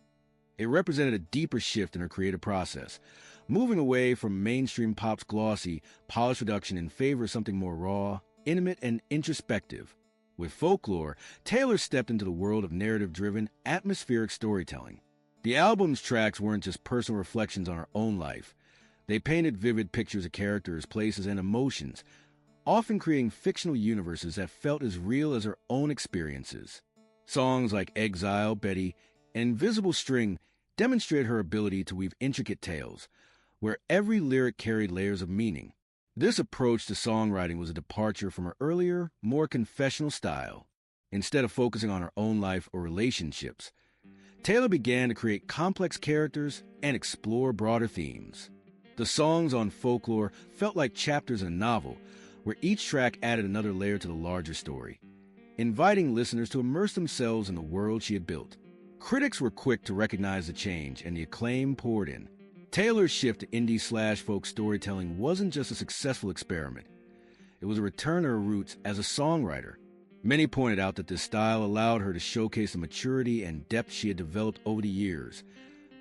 It represented a deeper shift in her creative process, moving away from mainstream pop's glossy, polished production in favor of something more raw, intimate, and introspective. With Folklore, Taylor stepped into the world of narrative-driven, atmospheric storytelling. The album's tracks weren't just personal reflections on her own life. They painted vivid pictures of characters, places, and emotions, often creating fictional universes that felt as real as her own experiences. Songs like Exile, Betty, and Invisible String demonstrate her ability to weave intricate tales, where every lyric carried layers of meaning. This approach to songwriting was a departure from her earlier, more confessional style. Instead of focusing on her own life or relationships, Taylor began to create complex characters and explore broader themes. The songs on Folklore felt like chapters in a novel, where each track added another layer to the larger story, inviting listeners to immerse themselves in the world she had built. Critics were quick to recognize the change, and the acclaim poured in. Taylor's shift to indie/folk storytelling wasn't just a successful experiment. It was a return to her roots as a songwriter. Many pointed out that this style allowed her to showcase the maturity and depth she had developed over the years,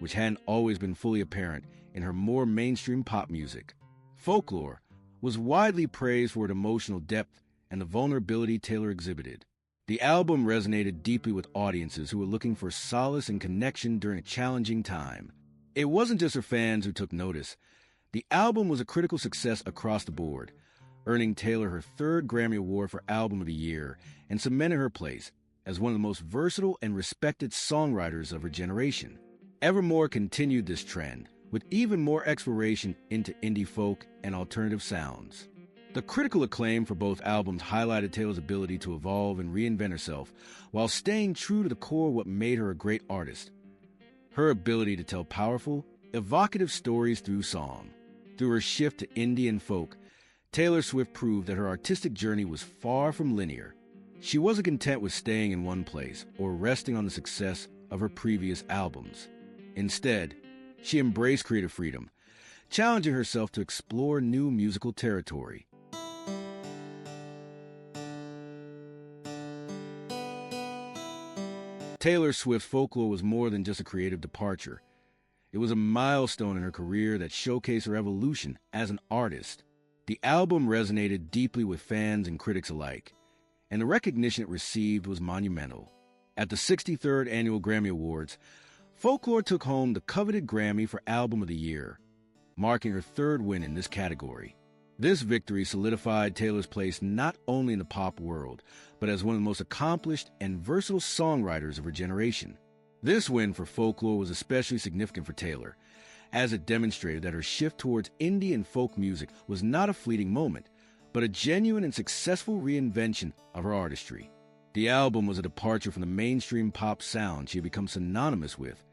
which hadn't always been fully apparent in her more mainstream pop music. Folklore was widely praised for its emotional depth and the vulnerability Taylor exhibited. The album resonated deeply with audiences who were looking for solace and connection during a challenging time. It wasn't just her fans who took notice. The album was a critical success across the board, earning Taylor her third Grammy Award for Album of the Year and cementing her place as one of the most versatile and respected songwriters of her generation. Evermore continued this trend, with even more exploration into indie folk and alternative sounds. The critical acclaim for both albums highlighted Taylor's ability to evolve and reinvent herself while staying true to the core of what made her a great artist: her ability to tell powerful, evocative stories through song. Through her shift to indie and folk, Taylor Swift proved that her artistic journey was far from linear. She wasn't content with staying in one place or resting on the success of her previous albums. Instead, she embraced creative freedom, challenging herself to explore new musical territory. Taylor Swift's Folklore was more than just a creative departure. It was a milestone in her career that showcased her evolution as an artist. The album resonated deeply with fans and critics alike, and the recognition it received was monumental. At the 63rd Annual Grammy Awards, Folklore took home the coveted Grammy for Album of the Year, marking her third win in this category. This victory solidified Taylor's place not only in the pop world, but as one of the most accomplished and versatile songwriters of her generation. This win for Folklore was especially significant for Taylor, as it demonstrated that her shift towards indie and folk music was not a fleeting moment, but a genuine and successful reinvention of her artistry. The album was a departure from the mainstream pop sound she had become synonymous with,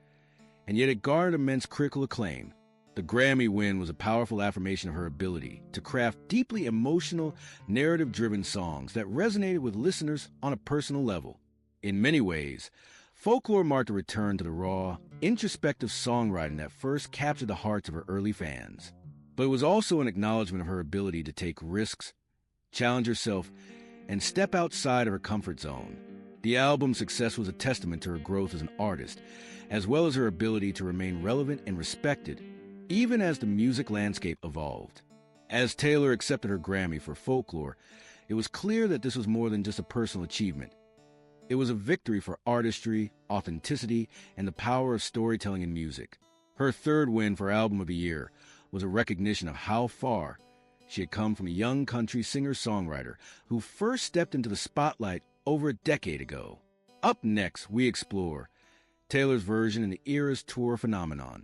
and yet it garnered immense critical acclaim. The Grammy win was a powerful affirmation of her ability to craft deeply emotional, narrative-driven songs that resonated with listeners on a personal level. In many ways, Folklore marked a return to the raw, introspective songwriting that first captured the hearts of her early fans. But it was also an acknowledgement of her ability to take risks, challenge herself, and step outside of her comfort zone. The album's success was a testament to her growth as an artist, as well as her ability to remain relevant and respected, even as the music landscape evolved. As Taylor accepted her Grammy for Folklore, it was clear that this was more than just a personal achievement. It was a victory for artistry, authenticity, and the power of storytelling in music. Her third win for Album of the Year was a recognition of how far she had come from a young country singer-songwriter who first stepped into the spotlight over a decade ago. Up next, we explore Taylor's version in the Eras Tour phenomenon.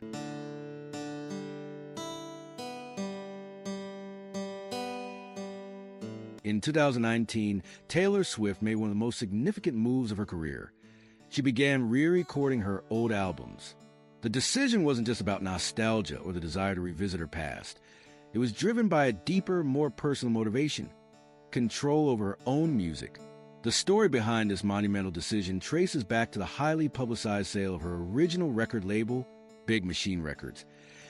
In 2019, Taylor Swift made one of the most significant moves of her career. She began re-recording her old albums. The decision wasn't just about nostalgia or the desire to revisit her past. It was driven by a deeper, more personal motivation: control over her own music. The story behind this monumental decision traces back to the highly publicized sale of her original record label, Big Machine Records,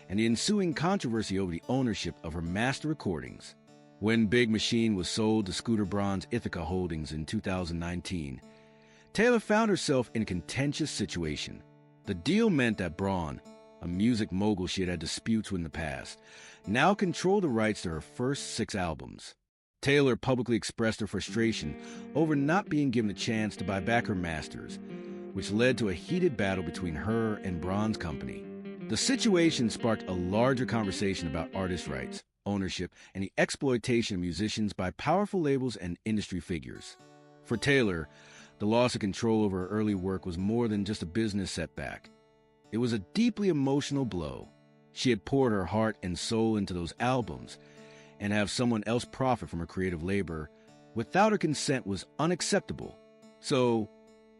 and the ensuing controversy over the ownership of her master recordings. When Big Machine was sold to Scooter Braun's Ithaca Holdings in 2019, Taylor found herself in a contentious situation. The deal meant that Braun, a music mogul she had had disputes with in the past, now controlled the rights to her first 6 albums. Taylor publicly expressed her frustration over not being given a chance to buy back her masters, which led to a heated battle between her and Braun's company. The situation sparked a larger conversation about artist rights, ownership, and the exploitation of musicians by powerful labels and industry figures. For Taylor, the loss of control over her early work was more than just a business setback. It was a deeply emotional blow. She had poured her heart and soul into those albums, and have someone else profit from her creative labor without her consent was unacceptable. So,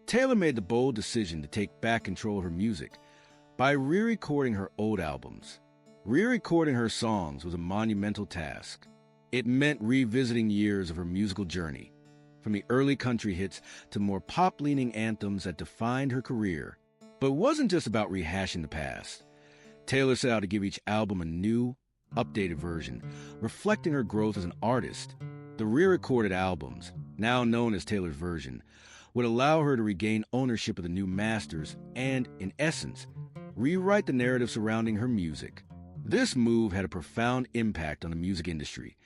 Taylor made the bold decision to take back control of her music by re-recording her old albums. Re-recording her songs was a monumental task. It meant revisiting years of her musical journey, from the early country hits to more pop-leaning anthems that defined her career. But it wasn't just about rehashing the past. Taylor set out to give each album a new, updated version, reflecting her growth as an artist. The re-recorded albums, now known as Taylor's version, would allow her to regain ownership of the new masters and, in essence, rewrite the narrative surrounding her music. This move had a profound impact on the music industry,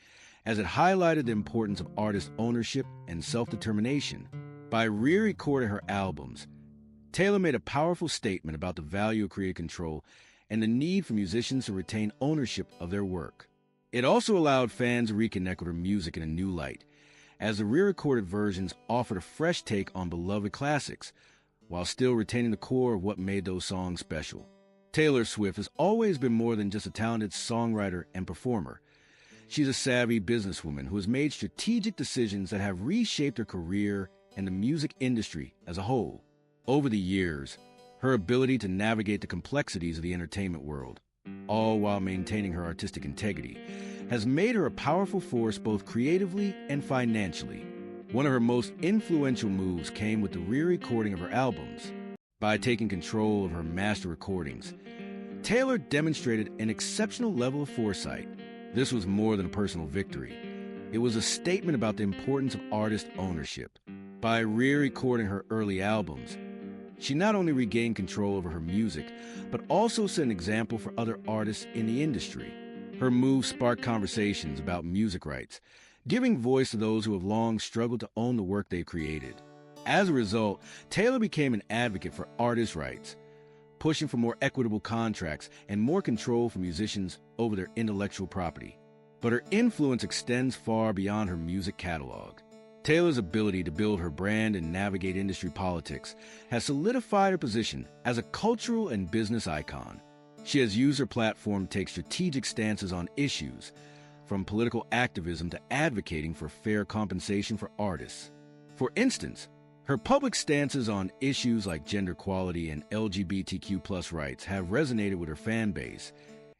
as it highlighted the importance of artist ownership and self-determination. By re-recording her albums, Taylor made a powerful statement about the value of creative control and the need for musicians to retain ownership of their work. It also allowed fans to reconnect with her music in a new light, as the re-recorded versions offered a fresh take on beloved classics, while still retaining the core of what made those songs special. Taylor Swift has always been more than just a talented songwriter and performer. She's a savvy businesswoman who has made strategic decisions that have reshaped her career and the music industry as a whole. Over the years, her ability to navigate the complexities of the entertainment world, all while maintaining her artistic integrity, has made her a powerful force both creatively and financially. One of her most influential moves came with the re-recording of her albums. By taking control of her master recordings, Taylor demonstrated an exceptional level of foresight. This was more than a personal victory. It was a statement about the importance of artist ownership. By re-recording her early albums, she not only regained control over her music, but also set an example for other artists in the industry. Her move sparked conversations about music rights, giving voice to those who have long struggled to own the work they've created. As a result, Taylor became an advocate for artists' rights, pushing for more equitable contracts and more control for musicians over their intellectual property. But her influence extends far beyond her music catalog. Taylor's ability to build her brand and navigate industry politics has solidified her position as a cultural and business icon. She has used her platform to take strategic stances on issues, from political activism to advocating for fair compensation for artists. For instance, her public stances on issues like gender equality and LGBTQ+ rights have resonated with her fan base,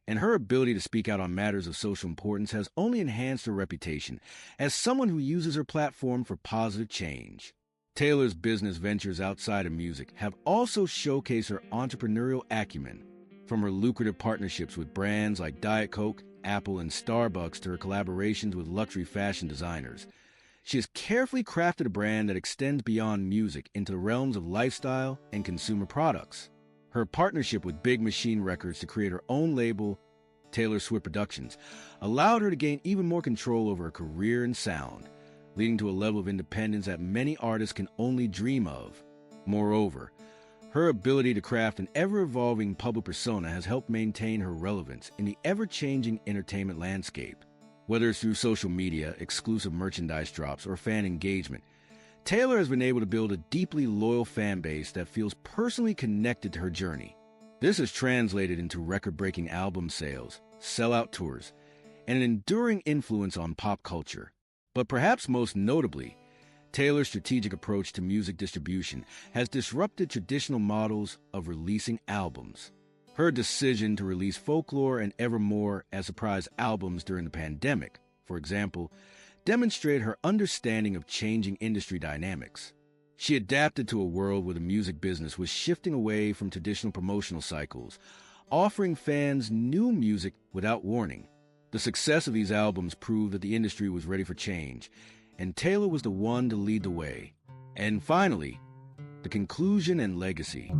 and her ability to speak out on matters of social importance has only enhanced her reputation as someone who uses her platform for positive change. Taylor's business ventures outside of music have also showcased her entrepreneurial acumen, from her lucrative partnerships with brands like Diet Coke, Apple, and Starbucks to her collaborations with luxury fashion designers. She has carefully crafted a brand that extends beyond music into the realms of lifestyle and consumer products. Her partnership with Big Machine Records to create her own label, Taylorswift Productions, allowed her to gain even more control over her career and sound, leading to a level of independence that many artists can only dream of. Moreover, her ability to craft an ever-evolving public persona has helped maintain her relevance in the ever-changing entertainment landscape. Whether it's through social media, exclusive merchandise drops, or fan engagement, Taylor has been able to build a deeply loyal fan base that feels personally connected to her journey. This has translated into record-breaking album sales, sellout tours, and an enduring influence on pop culture. But perhaps most notably, Taylor's strategic approach to music distribution has disrupted traditional models of releasing albums. Her decision to release Folklore and Evermore as surprise albums during the pandemic, for example, demonstrated her understanding of changing industry dynamics. She adapted to a world where the music business was shifting away from traditional promotional cycles, offering fans new music without warning. The success of these albums proved that the industry was ready for change, and Taylor was the one to lead the way. And finally, the conclusion and legacy.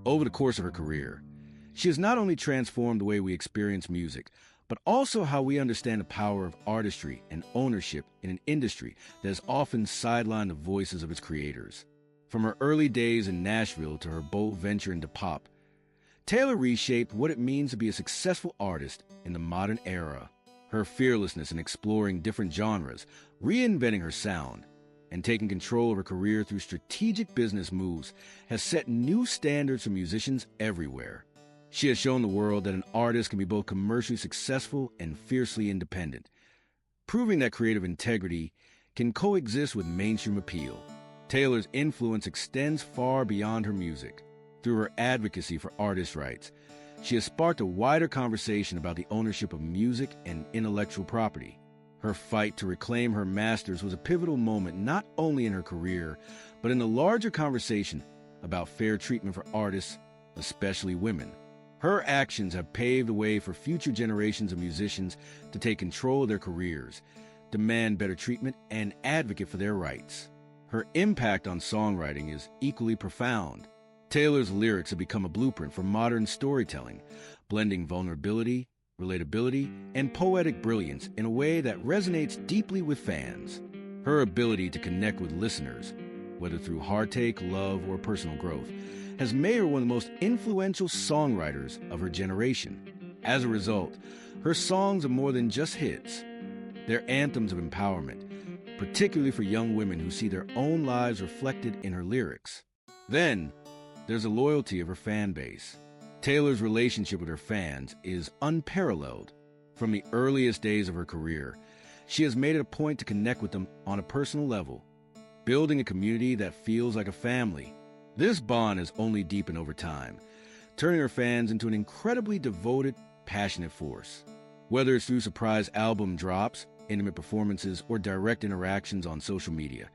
Over the course of her career, she has not only transformed the way we experience music, but also how we understand the power of artistry and ownership in an industry that has often sidelined the voices of its creators. From her early days in Nashville to her bold venture into pop, Taylor reshaped what it means to be a successful artist in the modern era. Her fearlessness in exploring different genres, reinventing her sound, and taking control of her career through strategic business moves has set new standards for musicians everywhere. She has shown the world that an artist can be both commercially successful and fiercely independent, proving that creative integrity can coexist with mainstream appeal. Taylor's influence extends far beyond her music. Through her advocacy for artists' rights, she has sparked a wider conversation about the ownership of music and intellectual property. Her fight to reclaim her masters was a pivotal moment not only in her career, but in the larger conversation about fair treatment for artists, especially women. Her actions have paved the way for future generations of musicians to take control of their careers, demand better treatment, and advocate for their rights. Her impact on songwriting is equally profound. Taylor's lyrics have become a blueprint for modern storytelling, blending vulnerability, relatability, and poetic brilliance in a way that resonates deeply with fans. Her ability to connect with listeners, whether through heartache, love, or personal growth, has made her one of the most influential songwriters of her generation. As a result, her songs are more than just hits. They're anthems of empowerment, particularly for young women who see their own lives reflected in her lyrics. Then, there's the loyalty of her fan base. Taylor's relationship with her fans is unparalleled. From the earliest days of her career, she has made it a point to connect with them on a personal level, building a community that feels like a family. This bond has only deepened over time, turning her fans into an incredibly devoted, passionate force. Whether it's through surprise album drops, intimate performances, or direct interactions on social media,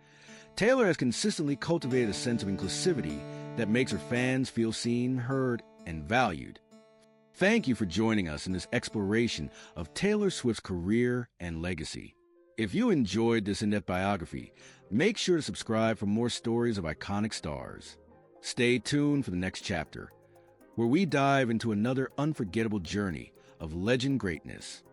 Taylor has consistently cultivated a sense of inclusivity that makes her fans feel seen, heard, and valued. Thank you for joining us in this exploration of Taylor Swift's career and legacy. If you enjoyed this in-depth biography, make sure to subscribe for more stories of iconic stars. Stay tuned for the next chapter, where we dive into another unforgettable journey of legend greatness.